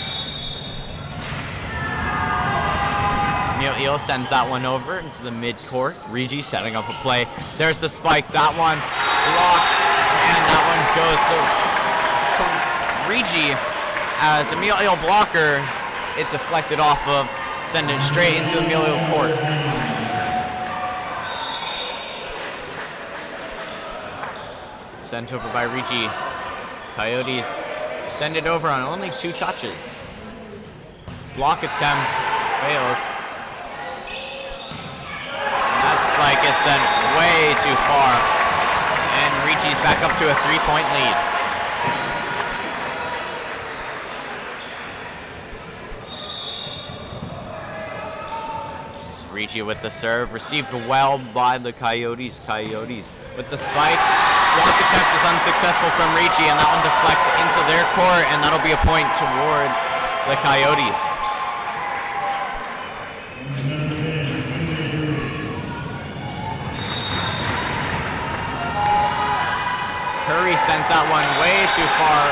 Mille-Iles sends that one over into the mid-court. Regi setting up a play. There's the spike. That one blocked, and that one goes to Regi. As a Mille-Iles blocker, it deflected off of, sending it straight into the Mille-Iles court. Sent over by Regi. Coyotes send it over on only 2 touches. Block attempt fails. That spike is sent way too far. And Regi's back up to a 3-point lead. Regi with the serve, received well by the Coyotes. Coyotes with the spike. Block attempt is unsuccessful from Regi, and that one deflects into their court, and that'll be a point towards the Coyotes. Curry sends that one way too far.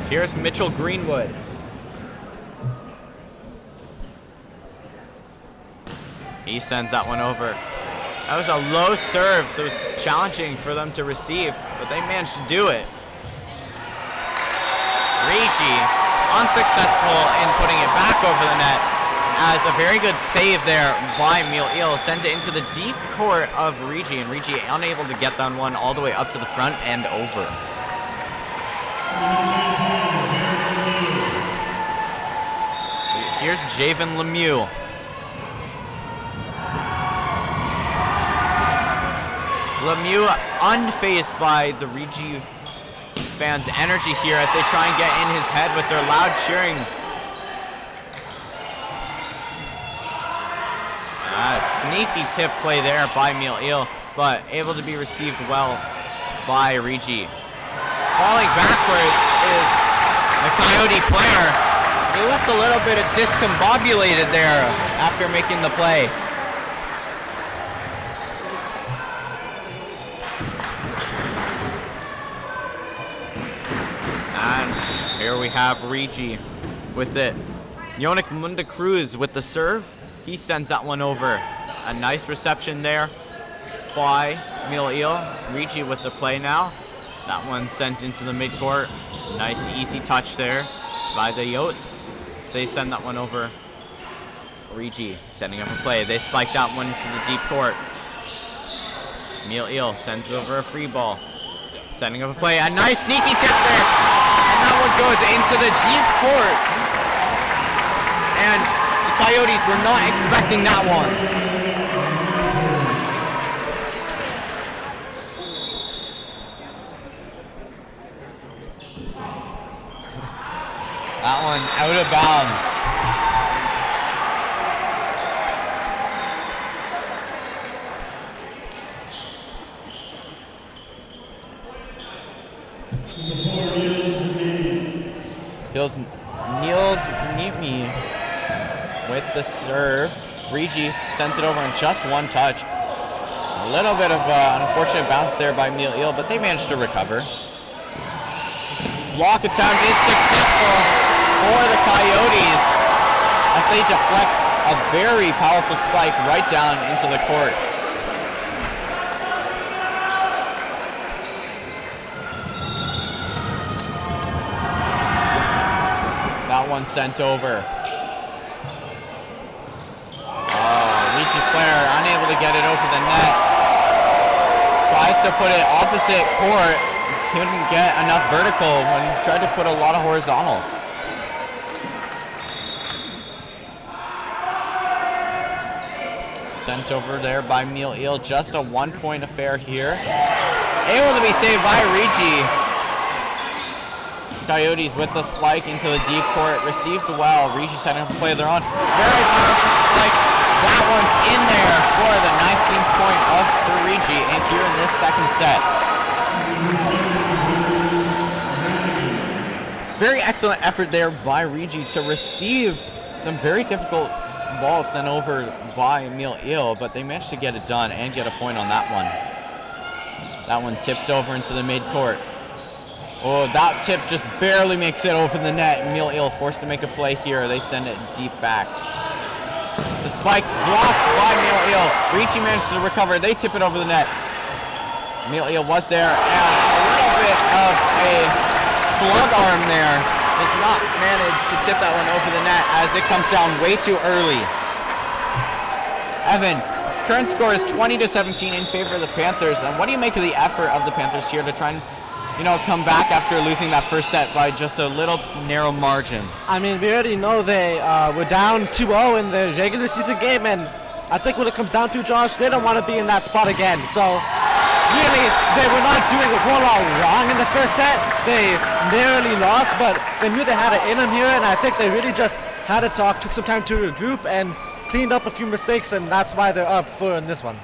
Here's Mitchell Greenwood. He sends that one over. That was a low serve, so it was challenging for them to receive, but they managed to do it. Regi unsuccessful in putting it back over the net, as a very good save there by Mille-Iles sends it into the deep court of Regi, and Regi unable to get that one all the way up to the front and over. Here's Javen Lemieux. Lemieux unfazed by the Regi fans' energy here as they try and get in his head with their loud cheering. Sneaky tip play there by Mille-Iles, but able to be received well by Regi. Falling backwards is the Coyote player. He looked a little bit discombobulated there after making the play. And here we have Regi with it. Yonik Munda Cruz with the serve. He sends that one over. A nice reception there by Mille-Iles. Regi with the play now. That one sent into the midcourt. Nice easy touch there by the Yotes. So they send that one over. Regi setting up a play. They spike that one to the deep court. Mille-Iles sends it over a free ball. Setting up a play. A nice sneaky tip there. And that one goes into the deep court. And the Coyotes were not expecting that one. That one out of bounds. Niels Nimi with the serve. Regi sends it over in just one touch. A little bit of an unfortunate bounce there by Mille-Iles, but they managed to recover. Block attempt is successful for the Coyotes as they deflect a very powerful spike right down into the court. That one sent over. Regi player unable to get it over the net. Tries to put it opposite court. Couldn't get enough vertical when he tried to put a lot of horizontal. Sent over there by Mille-Iles. Just a 1-point affair here. Able to be saved by Regi. Coyotes with the spike into the deep court. Received well. Regi setting up a play of their own. Very powerful spike. That one's in there for the 19th point of Regi and here in this second set. Very excellent effort there by Regi to receive some very difficult balls sent over by Mille-Iles, but they managed to get it done and get a point on that one. That one tipped over into the midcourt. Oh, that tip just barely makes it over the net. Mille-Iles forced to make a play here. They send it deep back. The spike blocked by Mille-Iles. Regi managed to recover. They tip it over the net. Mille-Iles was there, and a little bit of a slug arm there. Does not manage to tip that one over the net as it comes down way too early. Evan, current score is 20-17 in favor of the Panthers. And what do you make of the effort of the Panthers here to try and, come back after losing that first set by just a little narrow margin? I mean, we already know they were down 2-0 in the regular season game, and I think when it comes down to, Josh, they don't want to be in that spot again. So really, they were not doing a whole lot wrong in the first set. They narrowly lost, but they knew they had it in them here, and I think they really just had to talk, took some time to regroup, and cleaned up a few mistakes, and that's why they're up for in this one.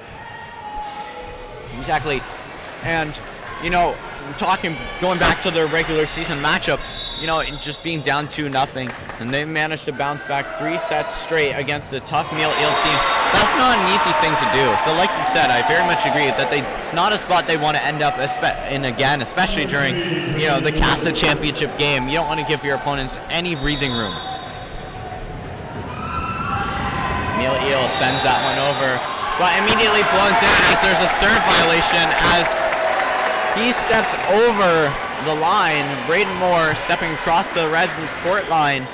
Exactly. And, going back to the regular season matchup, just being down 2-0, and they managed to bounce back 3 sets straight against a tough Mille-Iles team. That's not an easy thing to do. So like you said, I very much agree that it's not a spot they want to end up in again, especially during, the CASA championship game. You don't want to give your opponents any breathing room. Mille-Iles sends that one over, but immediately blown down as there's a serve violation as he steps over the line. Braden Moore stepping across the red court line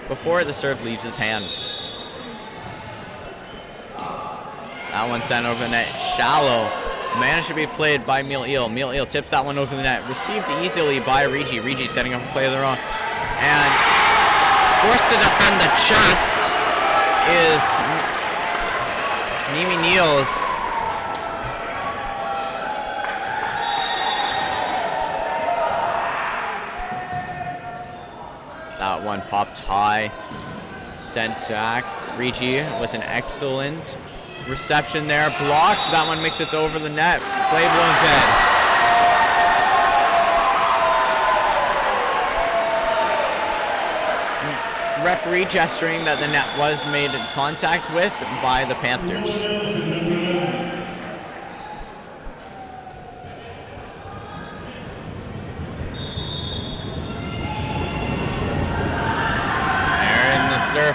before the serve leaves his hand. That one sent over the net shallow. Managed to be played by Mille-Iles. Mille-Iles tips that one over the net. Received easily by Regi. Regi setting up a play of their own. And forced to defend the chest is Nimi Niels. popped high. Sent back. Regi with an excellent reception there. Blocked. That one makes it over the net. Play blown dead. Referee gesturing that the net was made in contact with by the Panthers.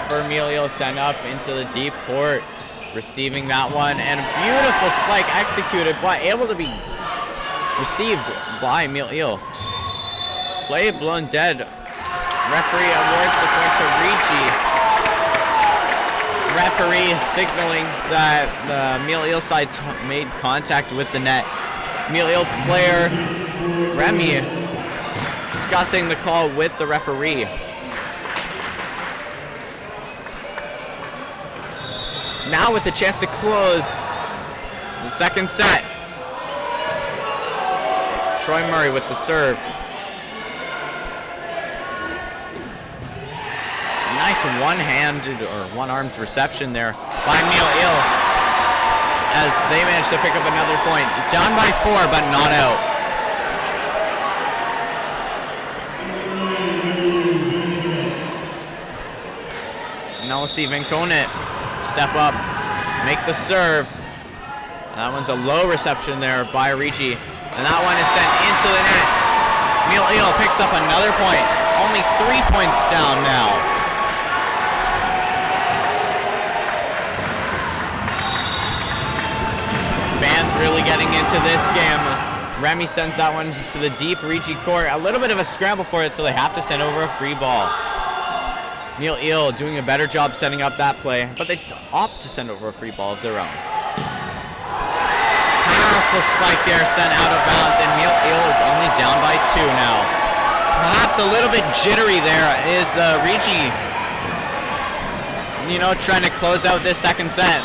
For Mille-Iles sent up into the deep court, receiving that one, and a beautiful spike executed, but able to be received by Mille-Iles. Play blown dead. Referee awards the point to Regi. Referee signaling that the Mille-Iles side made contact with the net. Mille-Iles player Remi discussing the call with the referee. Now with a chance to close the second set. Troy Murray with the serve. Nice one-handed or one-armed reception there by Mille-Iles as they managed to pick up another point. Down by 4, but not out. Now we'll see Vincone step up, make the serve. That one's a low reception there by Regi, and that one is sent into the net. Mille-Iles picks up another point. Only 3 points down now. Fans really getting into this game. Remi sends that one to the deep Regi court. A little bit of a scramble for it, so they have to send over a free ball. Mille-Iles doing a better job setting up that play, but they opt to send over a free ball of their own. Powerful spike there, sent out of bounds, and Mille-Iles is only down by 2 now. Perhaps a little bit jittery there is Regi, trying to close out this second set,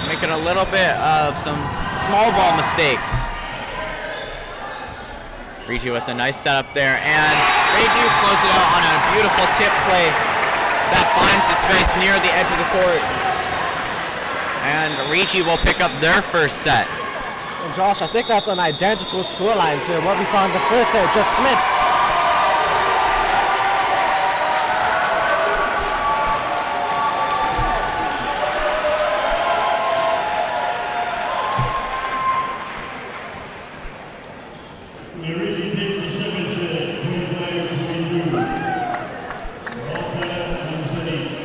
making a little bit of some small ball mistakes. Regi with a nice setup there, and they do close it out on a beautiful tip play that finds the space near the edge of the court. And Regi will pick up their first set. And Josh, I think that's an identical scoreline to what we saw in the first set, just flipped. Regi takes the second set, 25-22. All tied 1 set each.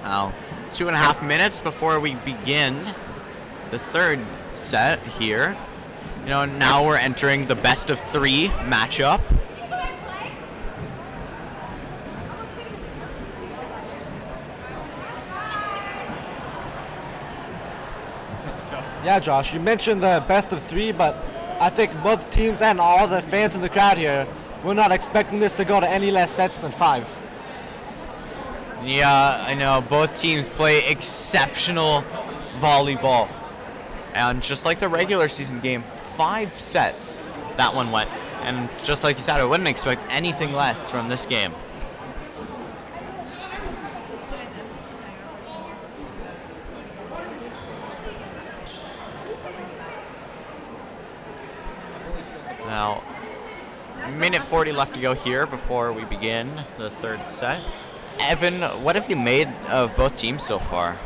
Now, 2.5 minutes before we begin the third set here. Now we're entering the best of 3 matchup. Yeah, Josh, you mentioned the best of 3, but I think both teams and all the fans in the crowd here, we're not expecting this to go to any less sets than 5. Yeah, I know. Both teams play exceptional volleyball. And just like the regular season game, 5 sets that one went. And just like you said, I wouldn't expect anything less from this game. Now, minute 40 left to go here before we begin the third set. Evan, what have you made of both teams so far?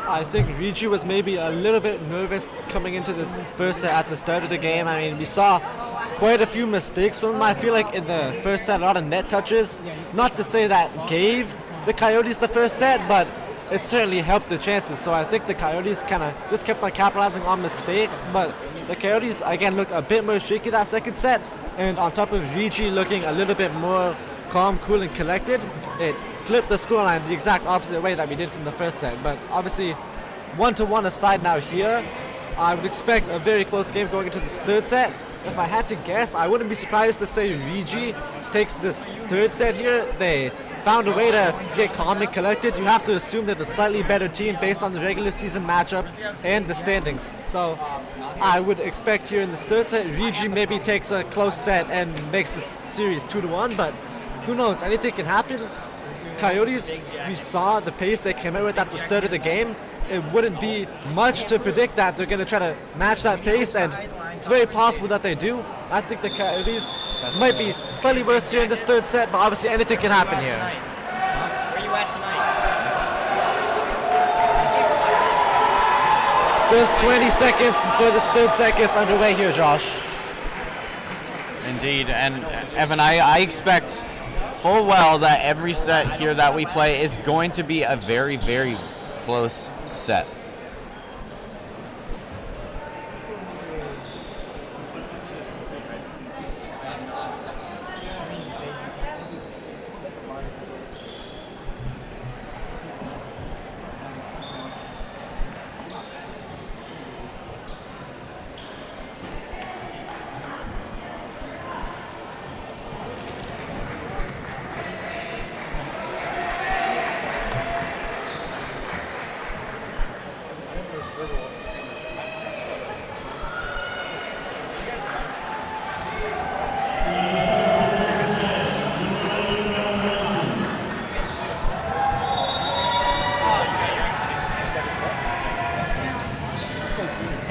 I think Regi was maybe a little bit nervous coming into this first set at the start of the game. I mean, we saw quite a few mistakes from them. I feel like in the first set, a lot of net touches. Not to say that gave the Coyotes the first set, but it certainly helped the chances. So I think the Coyotes kind of just kept on capitalizing on mistakes, but the Coyotes, again, looked a bit more shaky that second set, and on top of Regi looking a little bit more calm, cool, and collected, it flipped the scoreline the exact opposite way that we did from the first set. But obviously, 1-1 aside now here, I would expect a very close game going into this third set. If I had to guess, I wouldn't be surprised to say Regi takes this third set here. They found a way to get calm and collected. You have to assume they're the slightly better team based on the regular season matchup and the standings. So I would expect here in this third set, Regi maybe takes a close set and makes the series 2-1, but who knows, anything can happen. Coyotes, we saw the pace they came out with at the start of the game. It wouldn't be much to predict that they're going to try to match that pace, and it's very possible that they do. I think the Coyotes might be slightly worse here in this third set, but obviously anything can happen here. Where you at tonight? Just 20 seconds before this third set gets underway here, Josh. Indeed, and Evan, I expect full well that every set here that we play is going to be a very, very close set.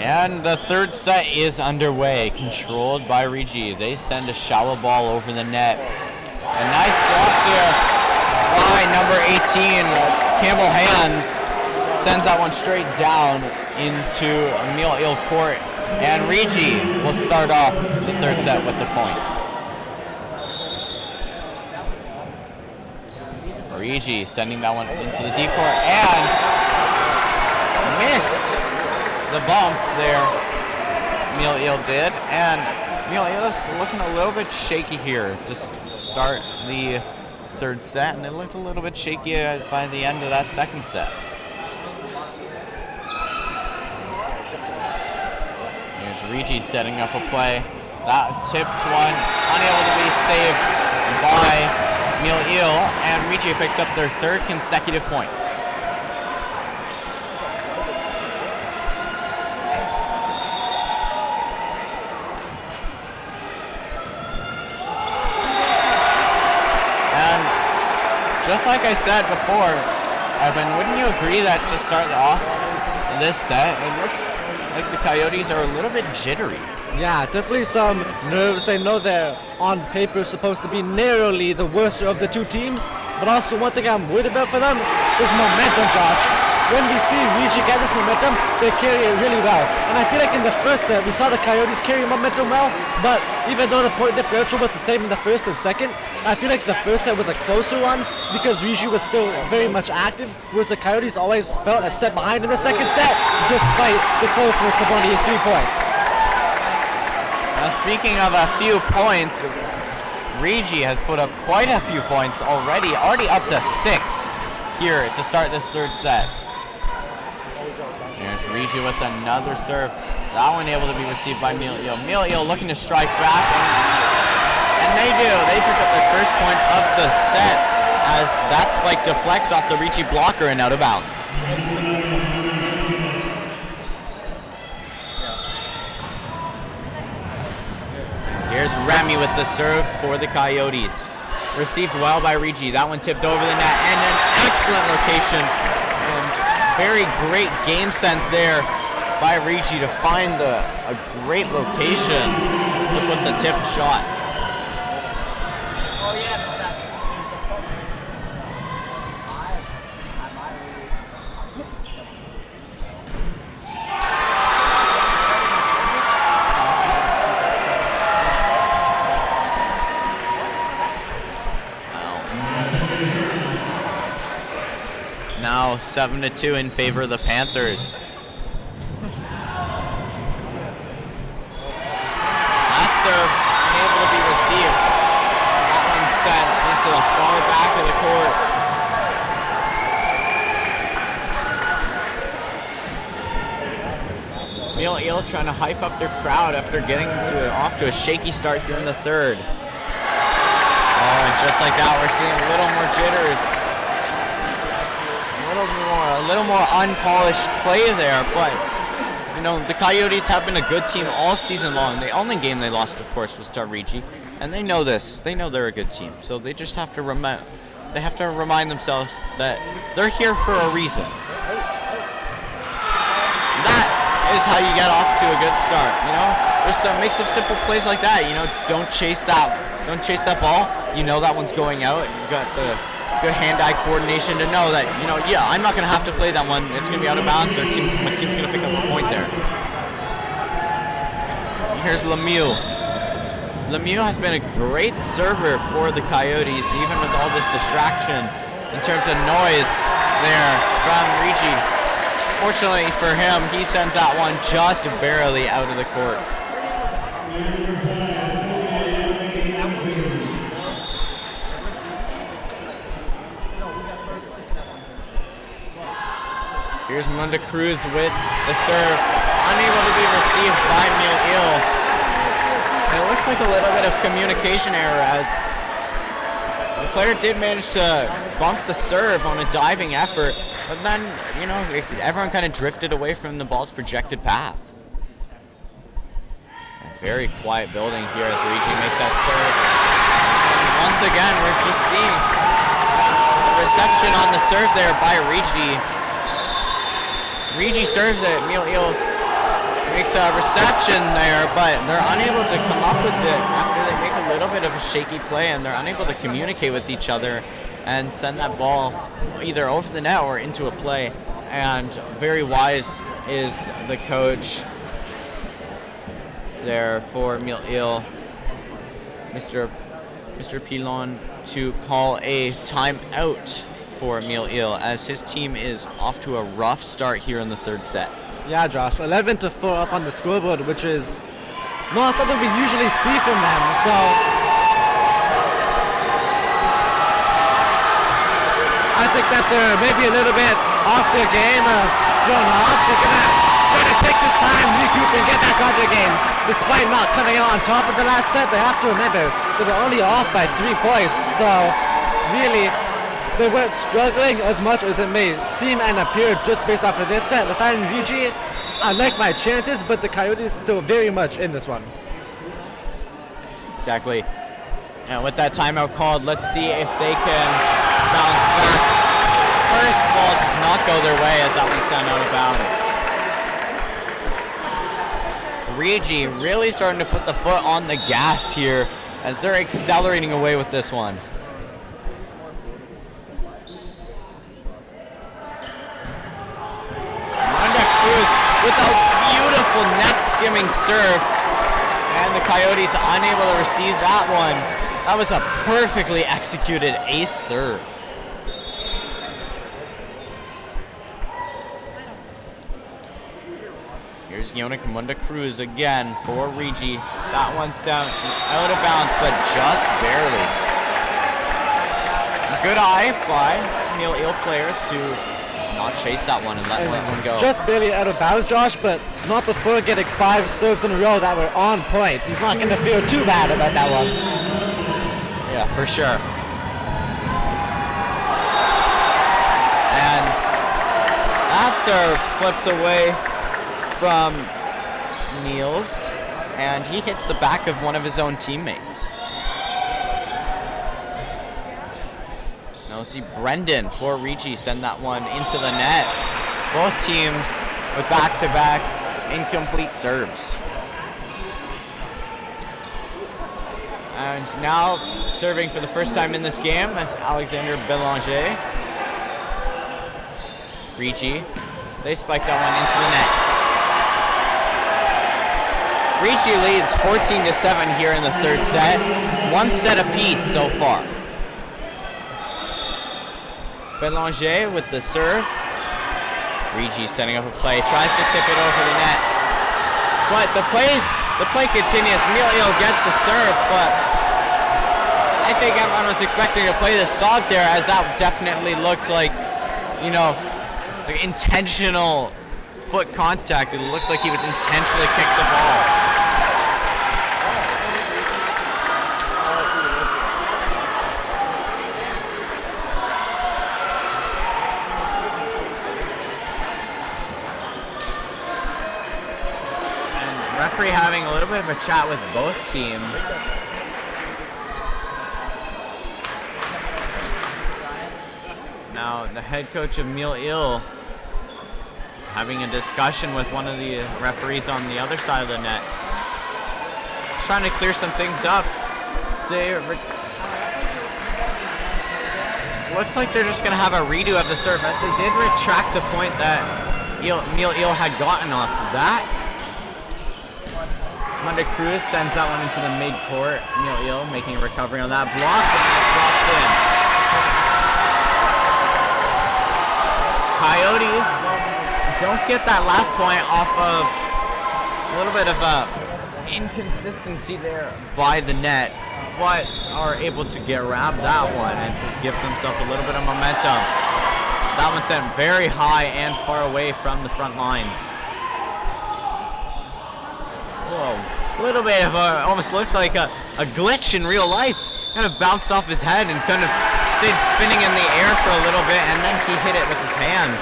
And the third set is underway, controlled by Regi. They send a shallow ball over the net. A nice block there by number 18, Campbell Hands. Sends that one straight down into Mille-Iles court. And Regi will start off the third set with the point. Regi sending that one into the deep court and missed the bump there. Mille-Iles did, and Mille-Iles looking a little bit shaky here to start the third set, and it looked a little bit shaky by the end of that second set. Here's Regi setting up a play. That tipped one, unable to be saved by Mille-Iles, and Regi picks up their third consecutive point. And just like I said before, Evan, wouldn't you agree that to start off this set, it looks like the Coyotes are a little bit jittery? Yeah, definitely some nerves. They know they're on paper supposed to be narrowly the worst of the two teams, but also one thing I'm worried about for them is momentum, Josh. When we see Regi get this momentum, they carry it really well. And I feel like in the first set, we saw the Coyotes carry momentum well, but even though the point differential was the same in the first and second, I feel like the first set was a closer one because Regi was still very much active, whereas the Coyotes always felt a step behind in the second set, despite the closeness of only 3 points. Now, speaking of a few points, Regi has put up quite a few points already up to 6 here to start this third set. Here's Regi with another serve. That one able to be received by Mille-Iles. Mille-Iles looking to strike back, and they do. They pick up their first point of the set as that spike deflects off the Regi blocker and out of bounds. Here's Remy with the serve for the Coyotes. Received well by Regi. That one tipped over the net, and an excellent location and very great game sense there by Regi to find a great location to put the tipped shot. Now 7-2 in favor of the Panthers. That serve unable to be received. That one sent into the far back of the court. Mille-Iles trying to hype up their crowd after getting off to a shaky start here in the third. Oh, and just like that, we're seeing a little more jitters. A little more unpolished play there, but you know, the Coyotes have been a good team all season long. The only game they lost, of course, was to Regi, and they know this. They know they're a good team, so they just have to remind themselves that they're here for a reason. That is how you get off to a good start. You know, make some simple plays like that. You know, don't chase that ball. You know that one's going out. You got the good hand-eye coordination to know that, you know, yeah, I'm not going to have to play that one. It's going to be out of bounds. My team's going to pick up the point there. Here's Lemieux. Lemieux has been a great server for the Coyotes, even with all this distraction in terms of noise there from Regi. Fortunately for him, he sends that one just barely out of the court. Here's Munda Cruz with the serve, unable to be received by Mille-Iles. And it looks like a little bit of communication error, as the player did manage to bump the serve on a diving effort, but then, you know, everyone kind of drifted away from the ball's projected path. A very quiet building here as Regi makes that serve. And once again, we're just seeing a reception on the serve there by Regi. Regi serves it, Mille-Iles makes a reception there, but they're unable to come up with it after they make a little bit of a shaky play, and they're unable to communicate with each other and send that ball either over the net or into a play. And very wise is the coach there for Mille-Iles, Mr. Pilon, to call a timeout for Mille-Iles, as his team is off to a rough start here in the third set. Yeah, Josh, 11-4 up on the scoreboard, which is not something we usually see from them. So I think that they're maybe a little bit off their game, thrown off. They're gonna try to take this time, regroup, and get back on their game. Despite not coming out on top of the last set, they have to remember they were only off by 3 points. So really, they weren't struggling as much as it may seem and appear just based off of this set. The fact Regi, I like my chances, but the Coyotes still very much in this one. Exactly. And with that timeout called, let's see if they can bounce back. First ball does not go their way as that one sent out of bounds. Regi really starting to put the foot on the gas here as they're accelerating away with this one. With a beautiful net skimming serve, and the Coyotes unable to receive that one. That was a perfectly executed ace serve. Here's Yonik Munda Cruz again for Regi. That one sent out of bounds, but just barely. Good eye by Mille-Iles players to not chase that one and let that one go. Just barely out of bounds, Josh, but not before getting 5 serves in a row that were on point. He's not going to feel too bad about that one. Yeah, for sure. And that serve slips away from Niels, and he hits the back of one of his own teammates. Now we'll see Brendan for Regi send that one into the net. Both teams with back-to-back incomplete serves. And now serving for the first time in this game is Alexander Belanger. Regi, they spike that one into the net. Regi leads 14-7 here in the third set. 1 set apiece so far. Belanger with the serve. Regi setting up a play, tries to tip it over the net. But the play continues. Mille-Iles gets the serve, but I think everyone was expecting to play the stop there, as that definitely looked like, you know, like intentional foot contact. It looks like he was intentionally kicked the ball. Referee having a little bit of a chat with both teams. the head coach of Mille-Iles having a discussion with one of the referees on the other side of the net. Trying to clear some things up. Looks like they're just going to have a redo of the serve, as they did retract the point that Mille-Iles had gotten off of that. Monte Cruz sends that one into the mid-court. Mille-Iles making a recovery on that block, and that drops in. Coyotes don't get that last point off of a little bit of a inconsistency there by the net, but are able to grab that one and give themselves a little bit of momentum. That one sent very high and far away from the front lines. Whoa, a little bit of almost looked like a glitch in real life. Kind of bounced off his head and kind of stayed spinning in the air for a little bit, and then he hit it with his hand.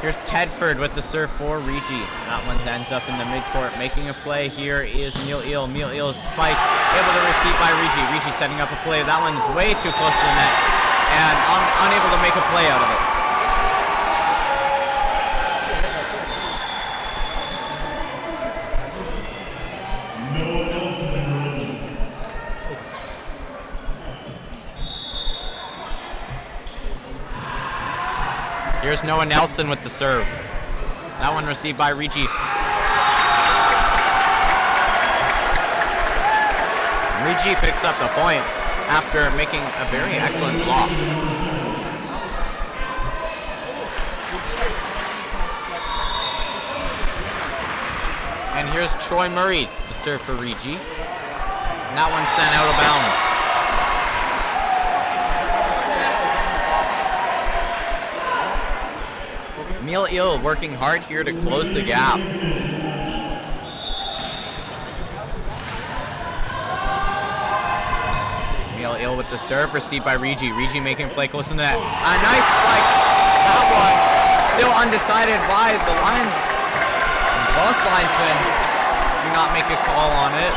Here's Tedford with the serve for Regi. That one ends up in the midcourt. Making a play here is Mille-Iles. Mille-Iles spike, able to receive by Regi. Regi setting up a play. That one's way too close to the net and unable to make a play out of it. Here's Noah Nelson with the serve. That one received by Regi. Regi picks up the point after making a very excellent block. And here's Troy Murray to serve for Regi. And that one sent out of bounds. Mille-Iles working hard here to close the gap. Mille-Iles with the serve, received by Regi. Regi making a play close to the net. A nice spike. That one still undecided by the lines. Both linesmen do not make a call on it.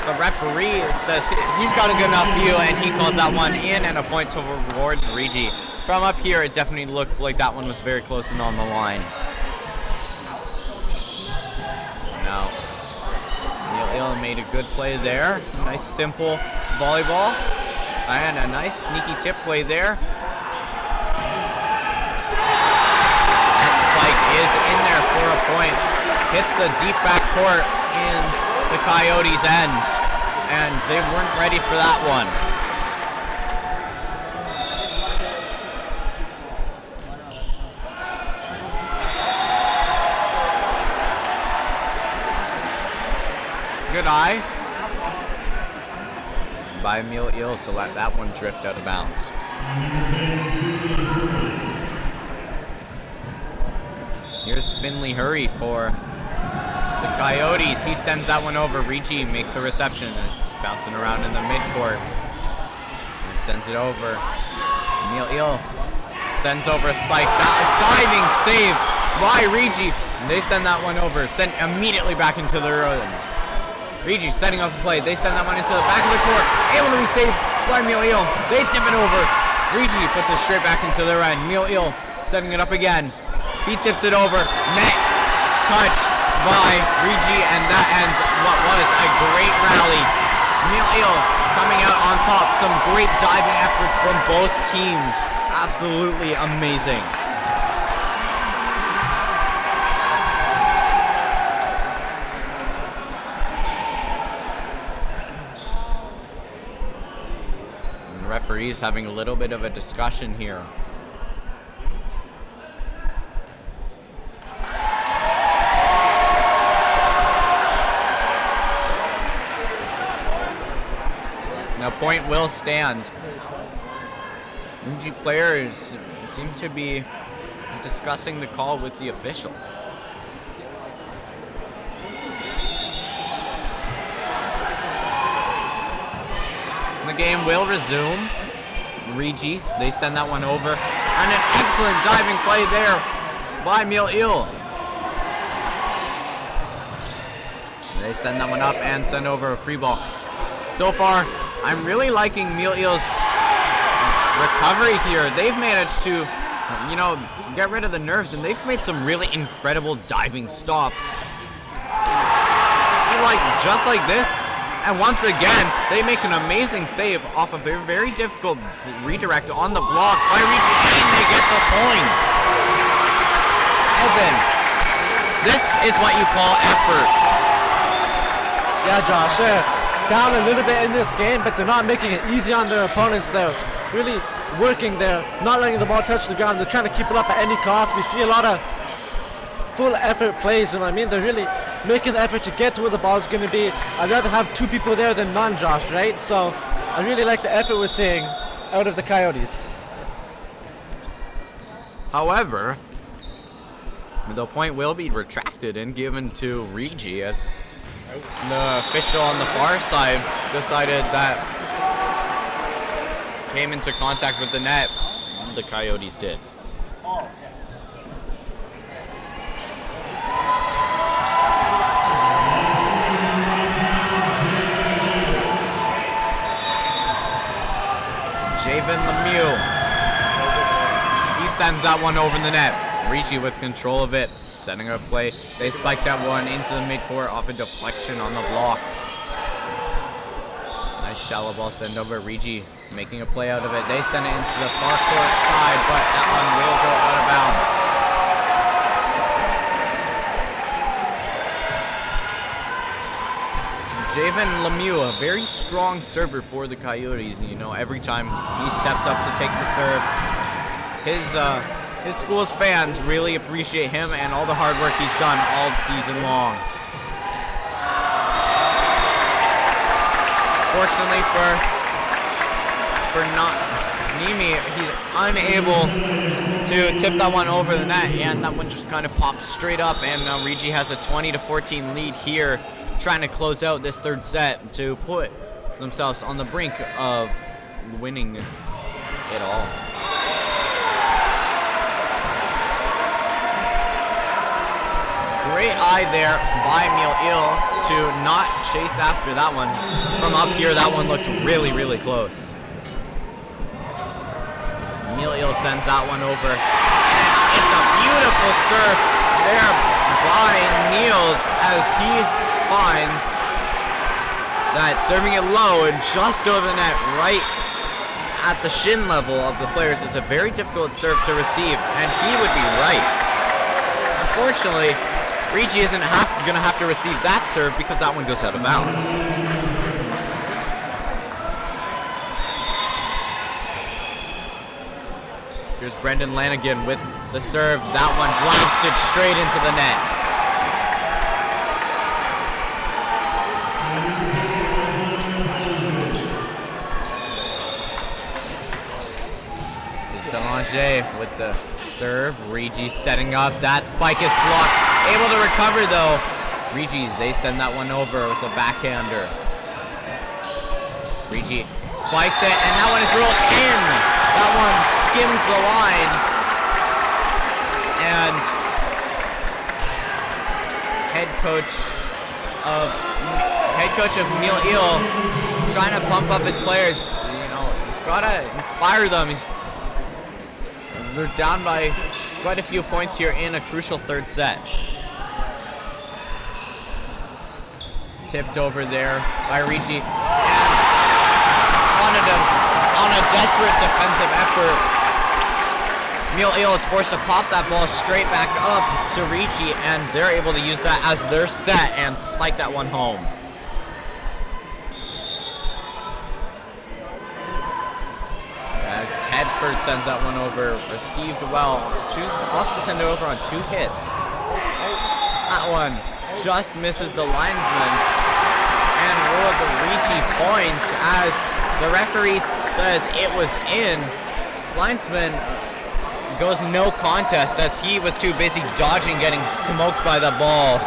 The referee says he's got a good enough view, and he calls that one in, and a point towards Regi. From up here, it definitely looked like that one was very close and on the line. Now, Mille-Iles made a good play there. Nice simple volleyball. And a nice sneaky tip play there. That spike is in there for a point. Hits the deep back court in the Coyotes' end. And they weren't ready for that one. Good eye by Mille-Iles to let that one drift out of bounds. Here's Finley Hurry for the Coyotes. He sends that one over. Regi makes a reception. It's bouncing around in the midcourt. He sends it over. Mille-Iles sends over a spike. A diving save by Regi. They send that one over. Sent immediately back into their end. Regi setting up a play. They send that one into the back of the court. Able to be saved by Mille-Iles. They tip it over. Regi puts it straight back into their end. Mille-Iles setting it up again. He tips it over. Net touched by Regi, and that ends what was a great rally. Mille-Iles coming out on top. Some great diving efforts from both teams. Absolutely amazing. Referees having a little bit of a discussion here. Now point will stand. Regi players seem to be discussing the call with the official. The game will resume. Regi, they send that one over. And an excellent diving play there by Mille-Iles. They send that one up and send over a free ball. So far, I'm really liking Mille-Iles' recovery here. They've managed to, get rid of the nerves, and they've made some really incredible diving stops. Just like this. And once again, they make an amazing save off a very, very difficult redirect on the block by Regi, and they get the point. Evan, this is what you call effort. Yeah, Josh, they're down a little bit in this game, but they're not making it easy on their opponents. They're really working there, not letting the ball touch the ground. They're trying to keep it up at any cost. We see a lot of full effort plays, you know what I mean? They're really making the effort to get to where the ball is going to be. I'd rather have two people there than none, Josh, right? So I really like the effort we're seeing out of the Coyotes. However, the point will be retracted and given to Regi as the official on the far side decided that came into contact with the net. The Coyotes did. Javen Lemieux. He sends that one over the net. Regi with control of it, setting up play. They spike that one into the midcourt off a deflection on the block. Nice shallow ball send over. Regi making a play out of it. They send it into the far court side, but that one will go out of bounds. Javen Lemieux, a very strong server for the Coyotes. Every time he steps up to take the serve, his school's fans really appreciate him and all the hard work he's done all season long. Fortunately for not Nimi, he's unable to tip that one over the net, and that one just kind of pops straight up, and Regi has a 20-14 lead here, trying to close out this third set to put themselves on the brink of winning it all. Great eye there by Mille-Iles to not chase after that one. From up here, that one looked really, really close. Mille-Iles sends that one over. And it's a beautiful serve there by Niels as he finds that serving it low and just over the net right at the shin level of the players is a very difficult serve to receive, and he would be right. Unfortunately, Regi isn't going to have to receive that serve because that one goes out of bounds. Here's Brendan Lanigan with the serve. That one blasted straight into the net. Belanger with the serve. Regi setting up. That spike is blocked. Able to recover though. Regi, they send that one over with a backhander. Regi spikes it, and that one is rolled in. That one skims the line. And head coach of Mille-Iles trying to pump up his players. He's got to inspire them. They're down by quite a few points here in a crucial third set. Tipped over there by Regi. On a desperate defensive effort, Mille-Iles is forced to pop that ball straight back up to Regi, and they're able to use that as their set and spike that one home. Tedford sends that one over, received well. Opts to send it over on 2 hits. That one just misses the linesman and rolled the Regi point as the referee says it was in. Linesman goes no contest as he was too busy dodging getting smoked by the ball.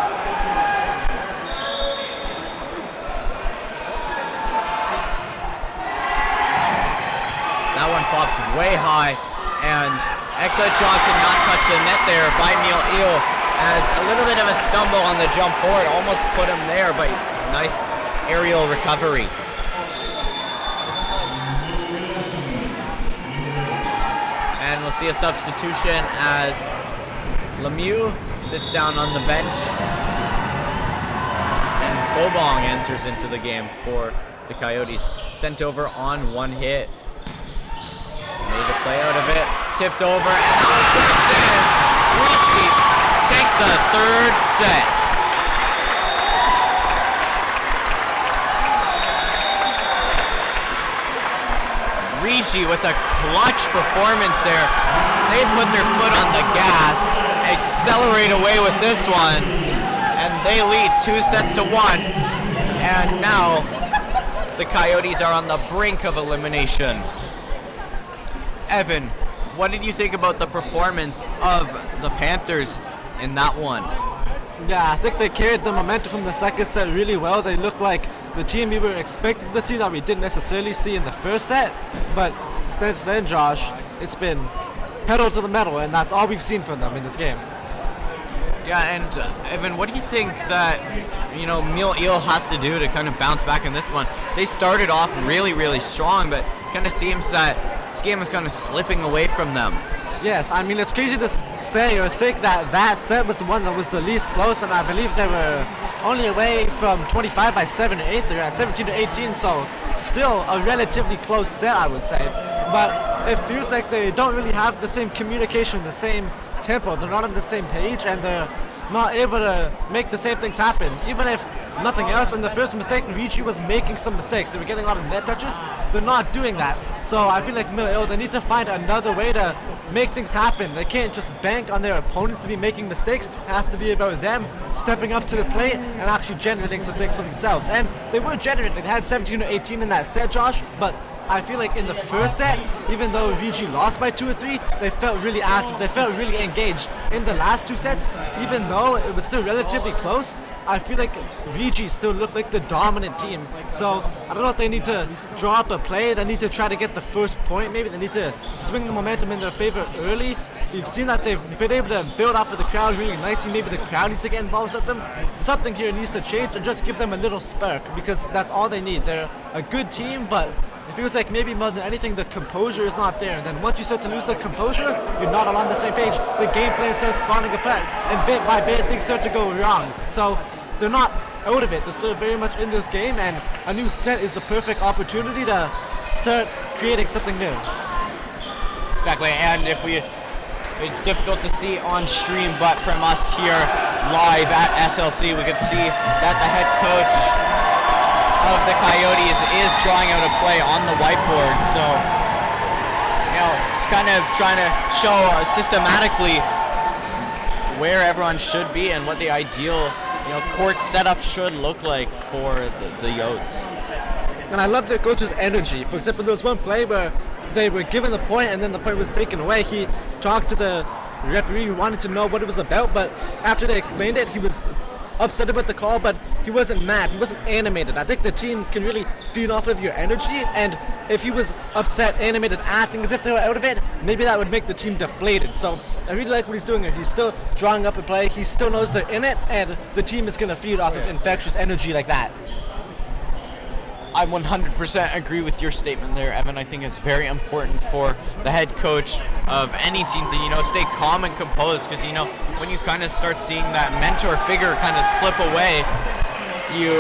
That one popped way high, and excellent job to not touch the net there by Mille-Iles. as a little bit of a stumble on the jump forward, almost put him there, but nice aerial recovery. And we'll see a substitution as Lemieux sits down on the bench and Bobong enters into the game for the Coyotes. Sent over on one hit. Made a play out of it. Tipped over and now Jackson Regi takes the third set. Regi with a clutch performance there. They put their foot on the gas, accelerate away with this one, and they lead 2-1. And now the Coyotes are on the brink of elimination. Evan, what did you think about the performance of the Panthers in that one? Yeah, I think they carried the momentum from the second set really well. They looked like the team we were expecting to see that we didn't necessarily see in the first set. But since then, Josh, it's been pedal to the metal, and that's all we've seen from them in this game. Yeah, and Evan, what do you think that, Mille-Iles has to do to kind of bounce back in this one? They started off really, really strong, but kind of seems that this game is kind of slipping away from them. Yes, I mean, it's crazy to say or think that that set was the one that was the least close, and I believe they were only away from 25 by 7 or 8. They're at 17-18, so still a relatively close set, I would say. But it feels like they don't really have the same communication, the same tempo. They're not on the same page, and they're not able to make the same things happen. Even if nothing else, in the first mistake, Regi was making some mistakes. They were getting a lot of net touches. They're not doing that. So I feel like Mille-Iles, they need to find another way to make things happen. They can't just bank on their opponents to be making mistakes. It has to be about them stepping up to the plate and actually generating some things for themselves. And they were generating. They had 17-18 in that set, Josh, but I feel like in the first set, even though Regi lost by 2 or 3, they felt really active. They felt really engaged. In the last 2 sets, even though it was still relatively close, I feel like Regi still looked like the dominant team. So I don't know if they need to draw up a play. They need to try to get the first point. Maybe they need to swing the momentum in their favor early. We've seen that they've been able to build off of the crowd really nicely. Maybe the crowd needs to get involved with them. Something here needs to change and just give them a little spark, because that's all they need. They're a good team, but it feels like maybe more than anything the composure is not there. And then once you start to lose the composure, you're not all on the same page. The game plan starts falling apart, and bit by bit things start to go wrong. So they're not out of it. They're still very much in this game, and a new set is the perfect opportunity to start creating something new. Exactly, and it's difficult to see on stream, but from us here live at SLC, we could see that the head coach of the Coyotes is drawing out a play on the whiteboard. So, it's kind of trying to show systematically where everyone should be and what the ideal court setup should look like for the Yotes. And I love their coach's energy. For example, there was one play where they were given the point and then the point was taken away. He talked to the referee who wanted to know what it was about, but after they explained it, he was upset about the call, but he wasn't mad. He wasn't animated. I think the team can really feed off of your energy, and if he was upset, animated, acting as if they were out of it, maybe that would make the team deflated. So I really like what he's doing here. He's still drawing up a play. He still knows they're in it, and the team is going to feed off of infectious energy like that. I 100% agree with your statement there, Evan. I think it's very important for the head coach of any team to, stay calm and composed, because, when you kind of start seeing that mentor figure kind of slip away, you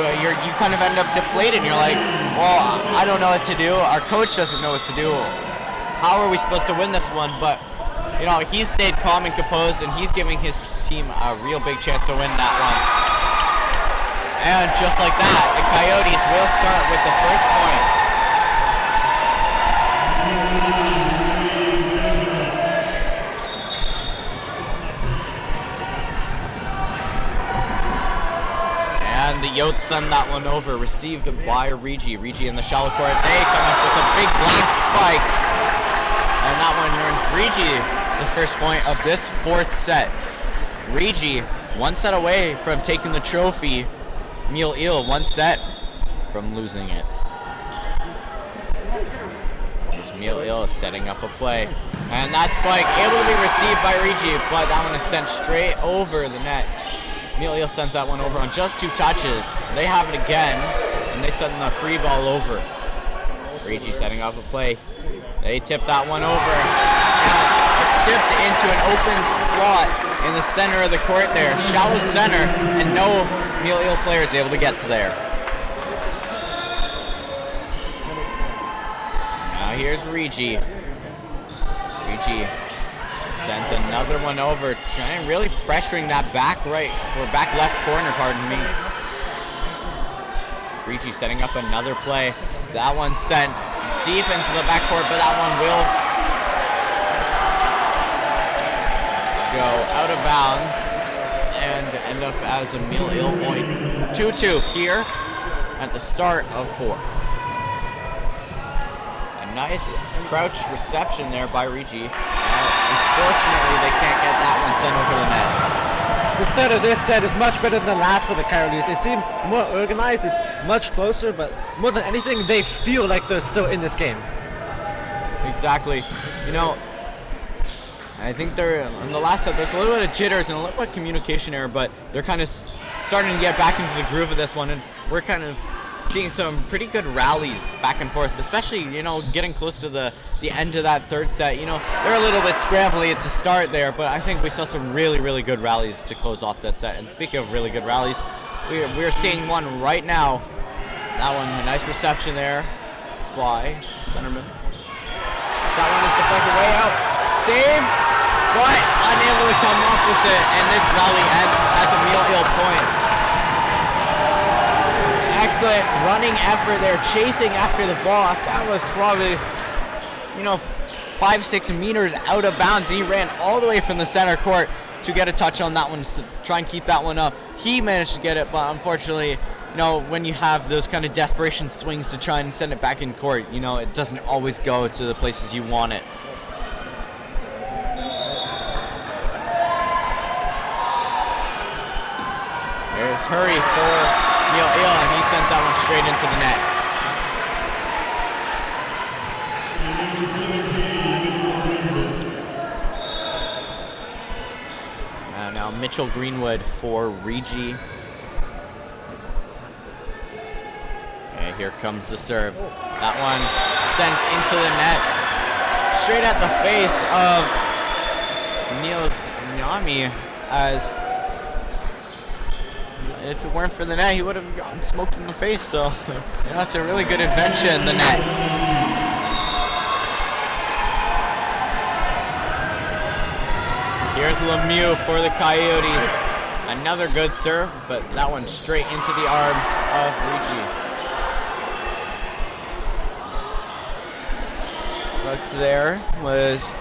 kind of end up deflated. You're like, well, I don't know what to do. Our coach doesn't know what to do. How are we supposed to win this one? But, he's stayed calm and composed, and he's giving his team a real big chance to win that one. And just like that, the Coyotes will start with the first point. And the Yotes send that one over, received by Regi. Regi in the shallow court. They come up with a big black spike. And that one earns Regi the first point of this fourth set. Regi, one set away from taking the trophy. Mille-Iles, one set from losing it. There's Mille-Iles setting up a play. And that spike able to be received by Regi, but that one is sent straight over the net. Mille-Iles sends that one over on just 2 touches. They have it again, and they send the free ball over. Regi setting up a play. They tip that one over. It's tipped into an open slot in the center of the court there. Shallow center, and no Mille-Iles player is able to get to there. Now here's Regi. Regi sent another one over, trying really pressuring that back right or back left corner, pardon me. Regi setting up another play. That one sent deep into the backcourt, but that one will go out of bounds and end up as a Mille-Iles point. 2-2 here at the start of 4. Nice crouch reception there by Regi. Unfortunately, they can't get that one sent over the net. The start of this set is much better than the last for the Coyotes. They seem more organized, it's much closer, but more than anything, they feel like they're still in this game. Exactly. You know, I think they're, in the last set, there's a little bit of jitters and a little bit of communication error, but they're kind of starting to get back into the groove of this one, and we're kind of seeing some pretty good rallies back and forth, especially, you know, getting close to the end of that third set. You know, they're a little bit scrambly to start there, but I think we saw some really, really good rallies to close off that set. And speaking of really good rallies, we're seeing one right now. That one, a nice reception there by centerman. That one is deflected way out. Save, but unable to come off with it, and this rally ends as a Mille-Iles point. Excellent running effort there, chasing after the ball. That was probably, you know, 5-6 meters out of bounds. He ran all the way from the center court to get a touch on that one, to try and keep that one up. He managed to get it, but unfortunately, you know, when you have those kind of desperation swings to try and send it back in court, you know, it doesn't always go to the places you want it. There's hurry for Mille-Iles, and he sends that one straight into the net. Now Mitchell Greenwood for Regi. Okay, here comes the serve. That one sent into the net, straight at the face of Niels Nyami, as if it weren't for the net, he would have gotten smoked in the face. So, you know, it's a really good invention, the net. Here's Lemieux for the Coyotes. Another good serve, but that one straight into the arms of Regi. Look, there was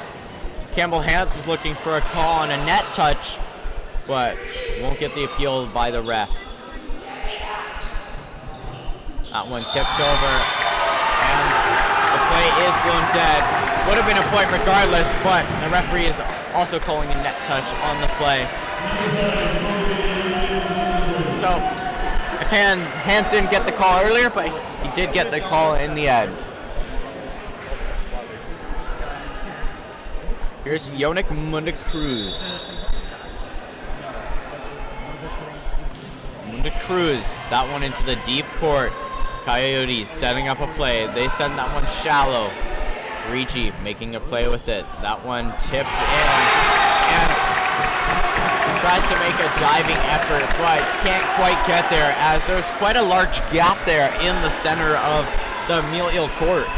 Campbell Hans was looking for a call on a net touch, but won't get the appeal by the ref. That one tipped over, and the play is blown dead. Would have been a point regardless, but the referee is also calling a net touch on the play. So, if Hans didn't get the call earlier, but he did get the call in the end. Here's Yonik Munda-Cruz. Cruz, that one into the deep court. Coyotes setting up a play. They send that one shallow. Regi making a play with it. That one tipped in and tries to make a diving effort, but can't quite get there, as there's quite a large gap there in the center of the Mille-Iles court.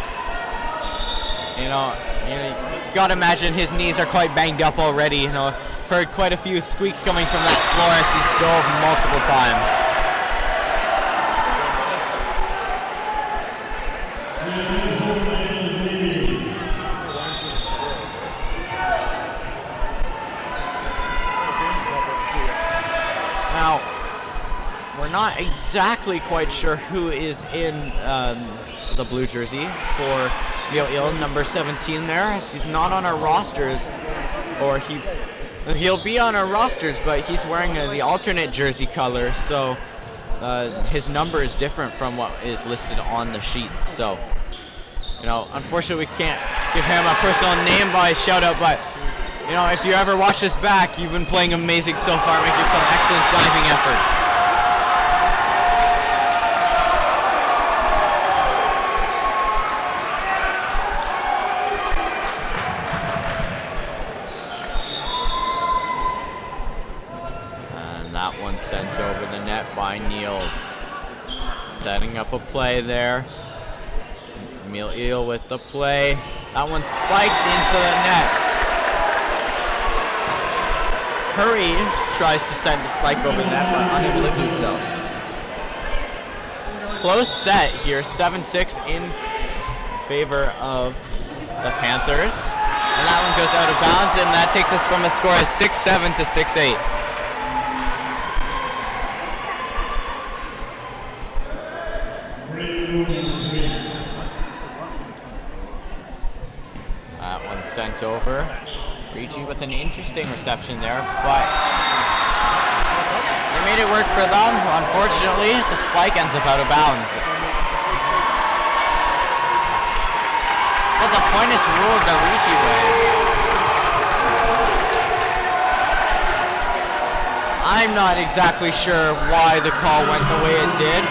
You know, you gotta imagine his knees are quite banged up already. You know, I've heard quite a few squeaks coming from that floor as he's dove multiple times. Now, we're not exactly quite sure who is in the blue jersey for Mille-Iles, number 17 there. He's not on our rosters, or he'll be on our rosters, but he's wearing the alternate jersey color, so his number is different from what is listed on the sheet. So, you know, unfortunately we can't give him a personal name by shout out, but you know, if you ever watch this back, you've been playing amazing so far, making some excellent diving efforts. And that one sent over the net by Niels. Setting up a play there. Mille-Iles with the play. That one spiked into the net. Curry tries to send the spike over the net, but unable to do so. Close set here, 7-6 in favor of the Panthers. And that one goes out of bounds, and that takes us from a score of 6-7 to 6-8. That one sent over. Regi with an interesting reception there, but they made it work for them. Unfortunately, the spike ends up out of bounds. But the point is ruled the Regi way. I'm not exactly sure why the call went the way it did,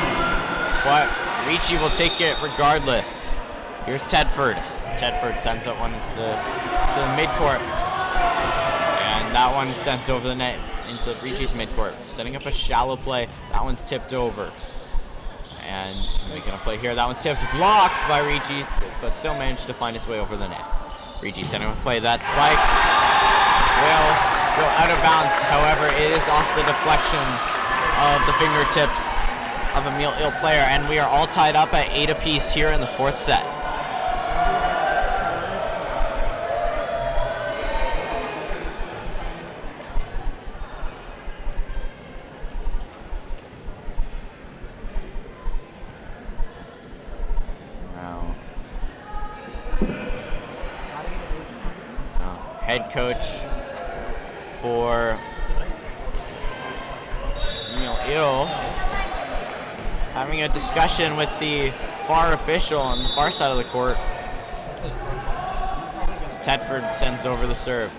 but Regi will take it regardless. Here's Tedford. Tedford sends that one into the midcourt. And that one sent over the net into Regi's midcourt. Setting up a shallow play. That one's tipped over. And making a play here. That one's tipped, blocked by Regi, but still managed to find its way over the net. Regi sending a play. That spike will go out of bounds. However, it is off the deflection of the fingertips of a Mille-Iles player. And we are all tied up at 8 apiece here in the fourth set. Head coach for Mille-Iles having a discussion with the far official on the far side of the court. As Tedford sends over the serve.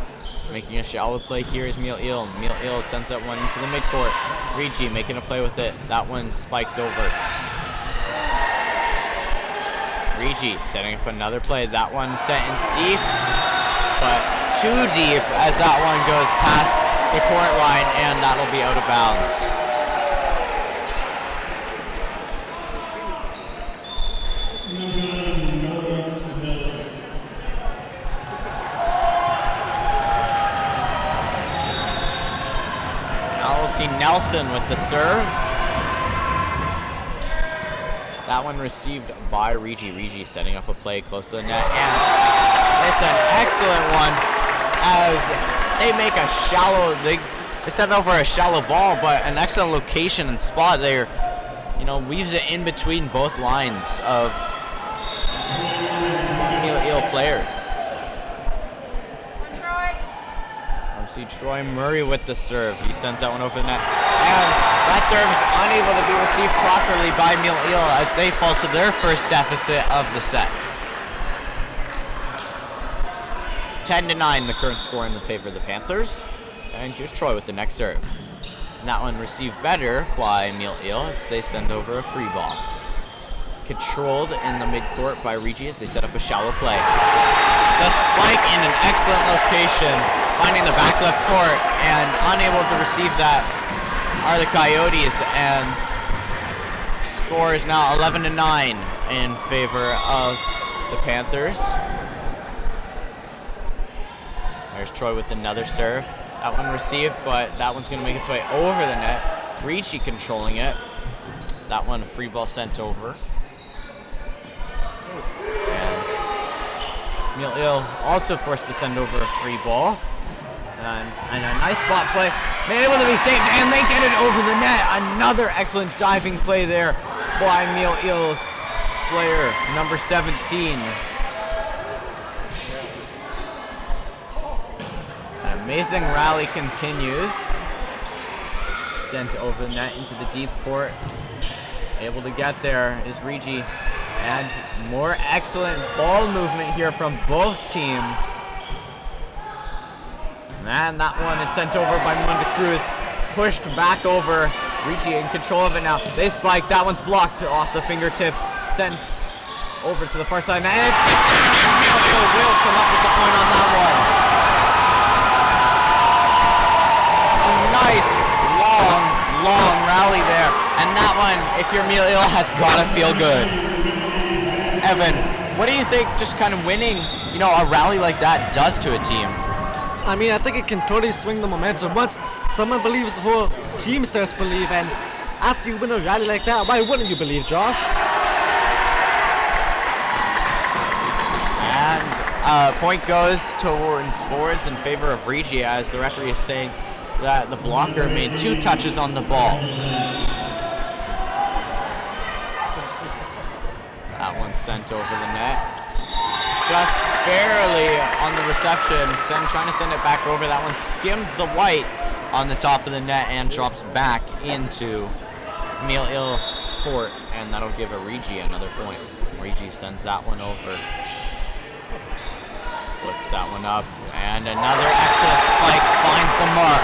Making a shallow play here is Mille-Iles. Mille-Iles sends that one into the midcourt. Regi making a play with it. That one spiked over. Regi setting up another play. That one sent in deep, but too deep as that one goes past the court line, and that'll be out of bounds. Now we'll see Nelson with the serve. That one received by Regi. Regi setting up a play close to the net, and it's an excellent one as they make a shallow, they send over a shallow ball, but an excellent location and spot there, you know, weaves it in between both lines of Mille-Iles players. See Troy Murray with the serve. He sends that one over the net. And that serve is unable to be received properly by Mille-Iles as they fall to their first deficit of the set. 10-9, the current score in the favor of the Panthers. And here's Troy with the next serve. And that one received better by Mille-Iles as they send over a free ball. Controlled in the midcourt by Regi as they set up a shallow play. The spike in an excellent location, finding the back left court, and unable to receive that are the Coyotes, and score is now 11-9 in favor of the Panthers. There's Troy with another serve. That one received, but that one's going to make its way over the net. Regi controlling it. That one, a free ball sent over. And Mille-Iles also forced to send over a free ball. And a nice spot play. They're able to be saved, and they get it over the net. Another excellent diving play there by Mille-Iles player, number 17. An amazing rally continues. Sent over the net into the deep court. Able to get there is Regi. And more excellent ball movement here from both teams. And that one is sent over by Monte Cruz. Pushed back over. Regi in control of it now. They spike. That one's blocked off the fingertips. Sent over to the far side. And it's Mille-Iles will come up with the point on that one. A nice, long rally there. And that one, if you're Mille-Iles, has got to feel good. Evan, what do you think just kind of winning, a rally like that does to a team? I mean, I think it can totally swing the momentum. Once someone believes, the whole team starts to believe, and after you win a rally like that, why wouldn't you believe, Josh? And point goes toward forwards in favor of Regi, as the referee is saying that the blocker made 2 touches on the ball. That one sent over the net. Just barely on the reception, trying to send it back over. That one skims the white on the top of the net and drops back into Mille-Iles court, and that'll give a Regi another point. Regi sends that one over. Puts that one up, and another excellent spike finds the mark.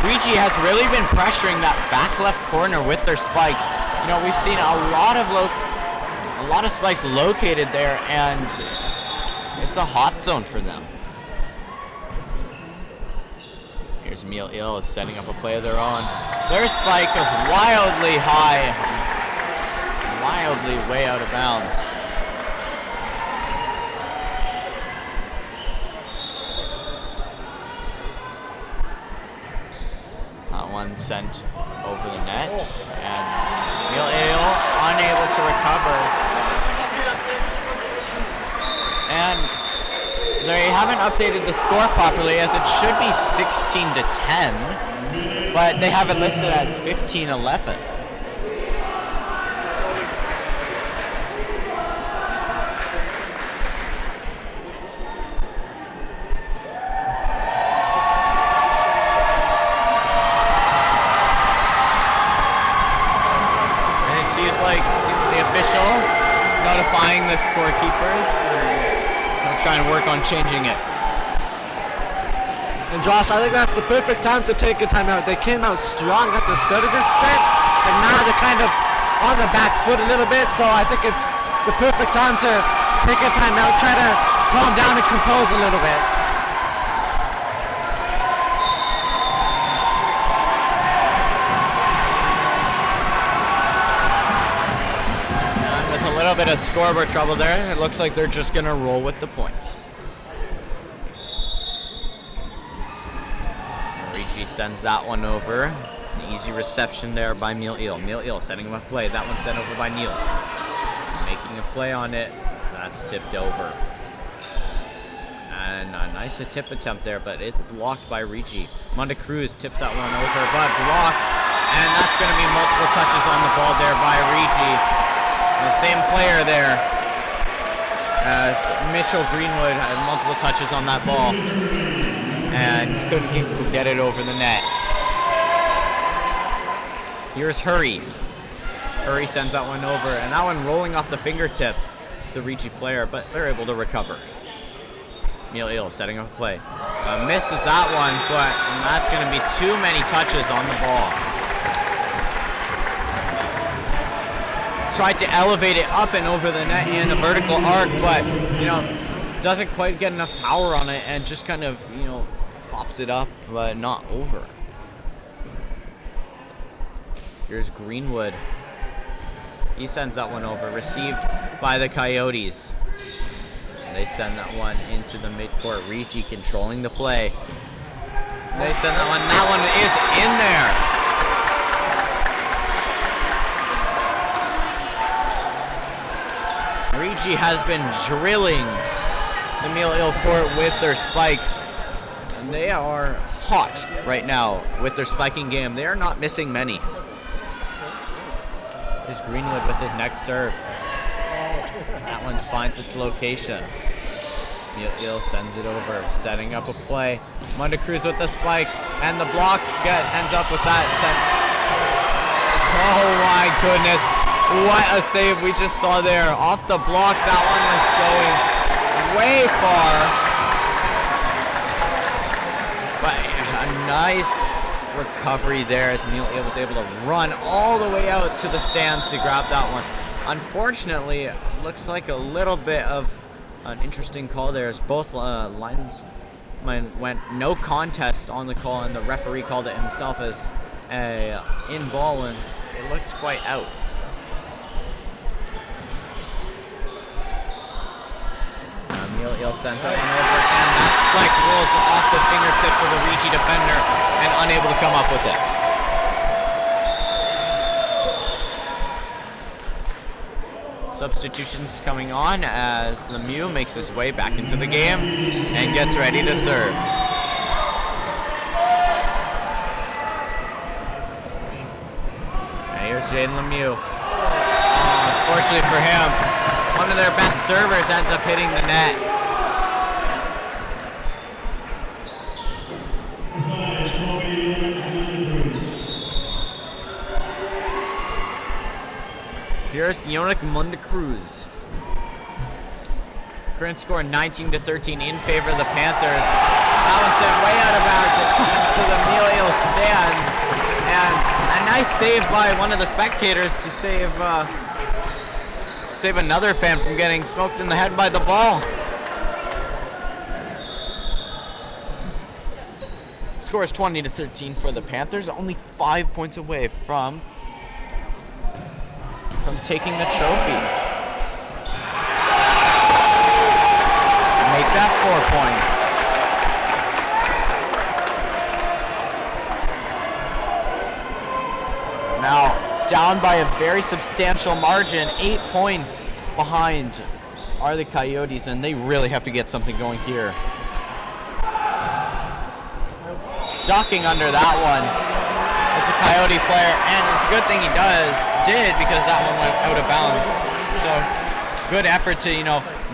Regi has really been pressuring that back left corner with their spikes. We've seen a lot of spikes located there, and it's a hot zone for them. Here's Mille-Iles setting up a play of their own. Their spike is wildly high, wildly way out of bounds. That one sent over the net, and Mille-Iles unable to recover. And they haven't updated the score properly, as it should be 16-10, but they have it listed as 15-11. And it seems like the official notifying the scorekeepers. Let's try and work on changing it. And Josh, I think that's the perfect time to take a timeout. They came out strong at the start of this set, and now they're kind of on the back foot a little bit, so I think it's the perfect time to take a timeout, try to calm down and compose a little bit. A little bit of scoreboard trouble there. It looks like they're just going to roll with the points. Regi sends that one over. An easy reception there by Mille-Iles. Mille-Iles setting him up play. That one sent over by Niels. Making a play on it. That's tipped over. And a nice tip attempt there, but it's blocked by Regi. Monte Cruz tips that one over, but blocked. And that's going to be multiple touches on the ball there by Regi. The same player there as Mitchell Greenwood had multiple touches on that ball and couldn't get it over the net. Here's Hurry. Hurry sends that one over, and that one rolling off the fingertips, the Regi player, but they're able to recover. Mille-Iles setting up a play. Misses that one, but that's going to be too many touches on the ball. Tried to elevate it up and over the net in a vertical arc, but doesn't quite get enough power on it and just kind of pops it up, but not over. Here's Greenwood. He sends that one over, received by the Coyotes. They send that one into the midcourt. Regi controlling the play. They send that one. That one is in there. Regi has been drilling the Mille-Iles court with their spikes. And they are hot right now with their spiking game. They are not missing many. Here's Greenwood with his next serve. That one finds its location. Mille-Iles sends it over, setting up a play. Monte Cruz with the spike, and the block ends up with that. Oh my goodness. What a save we just saw there. Off the block, that one was going way far. But a nice recovery there as Mille-Iles was able to run all the way out to the stands to grab that one. Unfortunately, it looks like a little bit of an interesting call there as both linesmen went no contest on the call, and the referee called it himself as a in ball, and it looked quite out. Mille-Iles sends that one over, and that spike rolls off the fingertips of the Regi defender and unable to come up with it. Substitutions coming on as Lemieux makes his way back into the game and gets ready to serve. And here's Jaden Lemieux. Unfortunately for him, one of their best servers ends up hitting the net. Here's Yonik Munda-Cruz. Current score 19-13 in favor of the Panthers. That one sent way out of bounds into the Mille-Iles stands. And a nice save by one of the spectators to save another fan from getting smoked in the head by the ball. Score is 20-13 for the Panthers, only 5 points away from taking the trophy. Make that 4 points. Now, down by a very substantial margin, 8 points behind are the Coyotes, and they really have to get something going here. Ducking under that one. It's a Coyote player, and it's a good thing he did because that one went out of bounds. So, good effort to,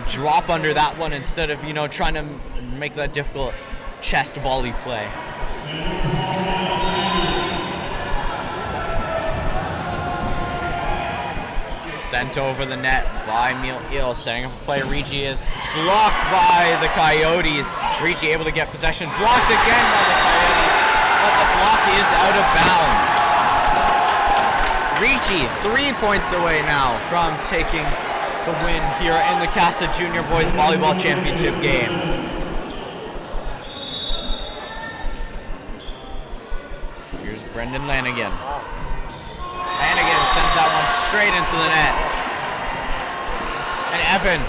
drop under that one instead of, trying to make that difficult chest volley play. Sent over the net by Mille-Iles, setting up a play. Regi is blocked by the Coyotes. Regi able to get possession, blocked again by the Coyotes, but the block is out of bounds. Regi 3 points away now from taking the win here in the Casa Junior Boys Volleyball Championship game. Here's Brendan Lanigan. Lanigan sends that one straight into the net. And Evan,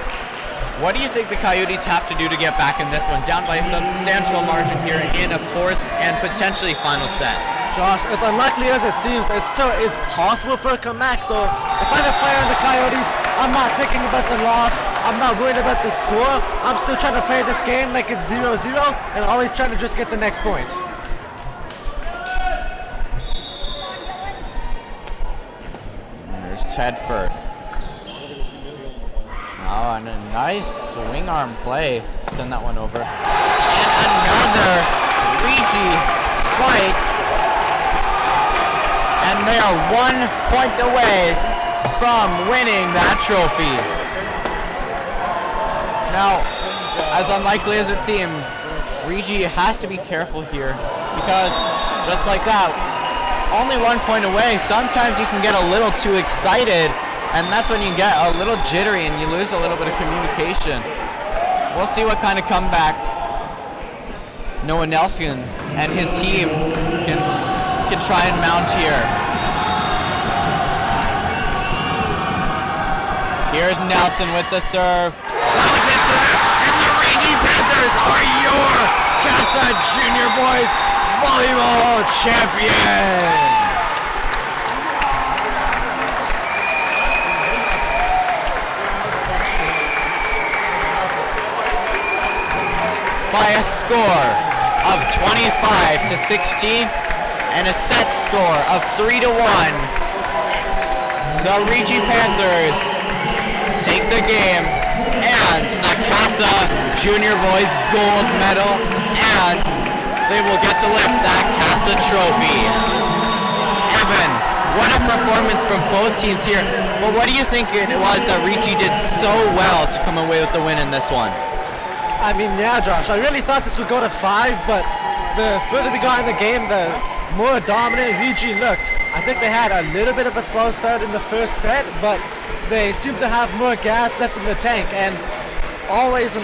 what do you think the Coyotes have to do to get back in this one? Down by a substantial margin here in a fourth and potentially final set. Josh, as unlikely as it seems, it still is possible for a comeback. So if I'm a player in the Coyotes, I'm not thinking about the loss. I'm not worried about the score. I'm still trying to play this game like it's 0-0 and always trying to just get the next points. There's Tedford. Oh, and a nice swing arm play. Send that one over. And another Regi spike. And they are 1 point away from winning that trophy. Now, as unlikely as it seems, Regi has to be careful here because just like that, only 1 point away, sometimes you can get a little too excited, and that's when you get a little jittery and you lose a little bit of communication. We'll see what kind of comeback Noah Nelson and his team can try and mount here. Here's Nelson with the serve. That was it for them, and the Regi Panthers are your Casa Junior Boys Volleyball champions. By a score of 25-16 and a set score of 3-1, the Regi Panthers take the game and the Casa Junior Boys gold medal, and they will get to lift that Casa trophy. Evan, what a performance from both teams here. But what do you think it was that Regi did so well to come away with the win in this one? I mean, yeah, Josh, I really thought this would go to 5, but the further we got in the game, the more dominant Regi looked. I think they had a little bit of a slow start in the first set, but they seemed to have more gas left in the tank, and always the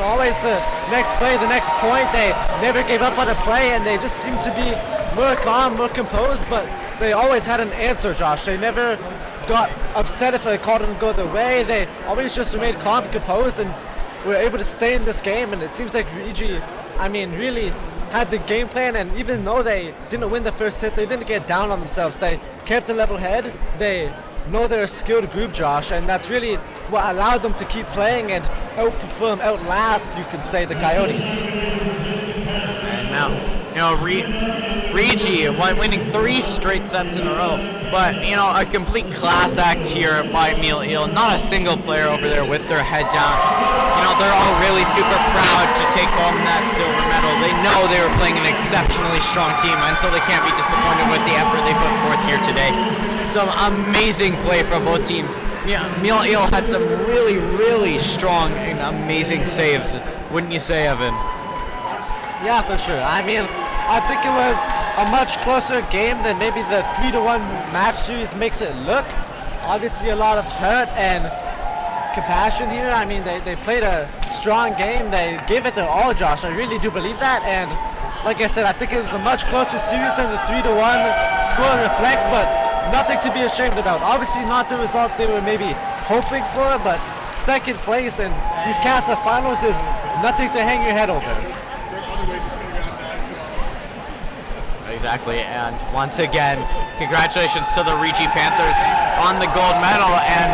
next play, the next point, they never gave up on a play, and they just seemed to be more calm, more composed, but they always had an answer, Josh. They never got upset if a call didn't go their way. They always just remained calm and composed, and were able to stay in this game. And it seems like Regi, I mean, really had the game plan, and even though they didn't win the first set, they didn't get down on themselves. They kept a level head. They know they're a skilled group, Josh, and that's really what allowed them to keep playing and outperform, outlast, you could say, the Coyotes. And now, Regi winning 3 straight sets in a row, but a complete class act here by Mille-Iles. Not a single player over there with their head down. They're all really super proud to take home that silver medal. They know they were playing an exceptionally strong team, and so they can't be disappointed with the effort they put forth here today. Some amazing play from both teams. Mille-Iles had some really, really strong and amazing saves, wouldn't you say, Evan? Yeah, for sure. I mean, I think it was a much closer game than maybe the 3-1 match series makes it look. Obviously a lot of hurt and compassion here. I mean, they played a strong game. They gave it their all, Josh. I really do believe that. And like I said, I think it was a much closer series than the 3-1 score reflects, but nothing to be ashamed about. Obviously not the result they were maybe hoping for, but second place in these CASA finals is nothing to hang your head over. Exactly, and once again, congratulations to the Regi Panthers on the gold medal, and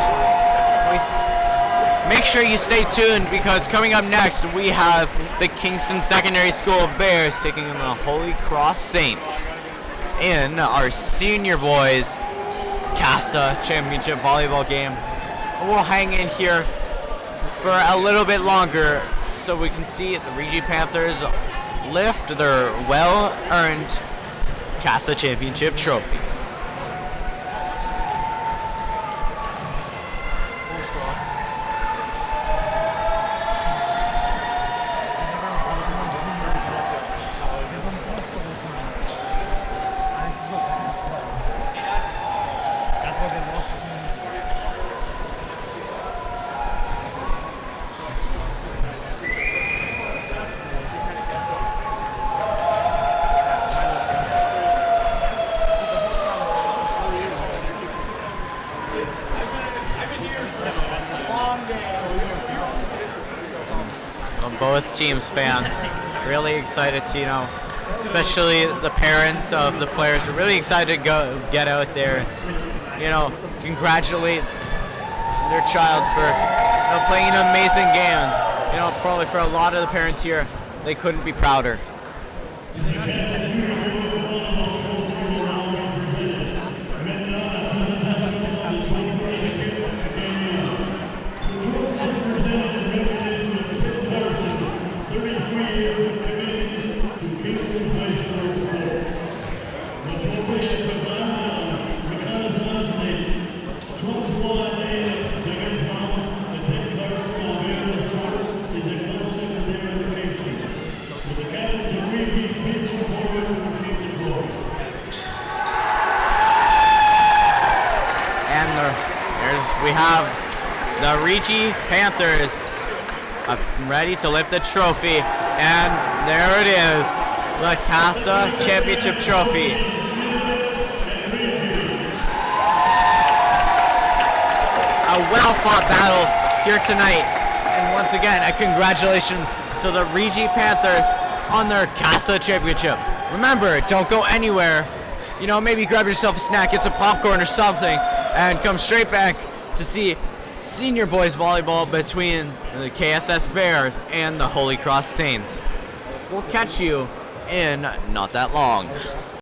make sure you stay tuned, because coming up next we have the Kingston Secondary School Bears taking on the Holy Cross Saints in our senior boys CASA championship volleyball game. We'll hang in here for a little bit longer so we can see the Regi Panthers lift their well-earned CASA championship trophy. Both teams' fans really excited to, especially the parents of the players are really excited to go get out there and, congratulate their child for playing an amazing game. Probably for a lot of the parents here, they couldn't be prouder. We have the Regi Panthers ready to lift the trophy, and there it is, the CASA Championship Trophy. A well-fought battle here tonight, and once again, a congratulations to the Regi Panthers on their CASA Championship. Remember, don't go anywhere. Maybe grab yourself a snack, get some popcorn or something, and come straight back to see senior boys volleyball between the KSS Bears and the Holy Cross Saints. We'll catch you in not that long.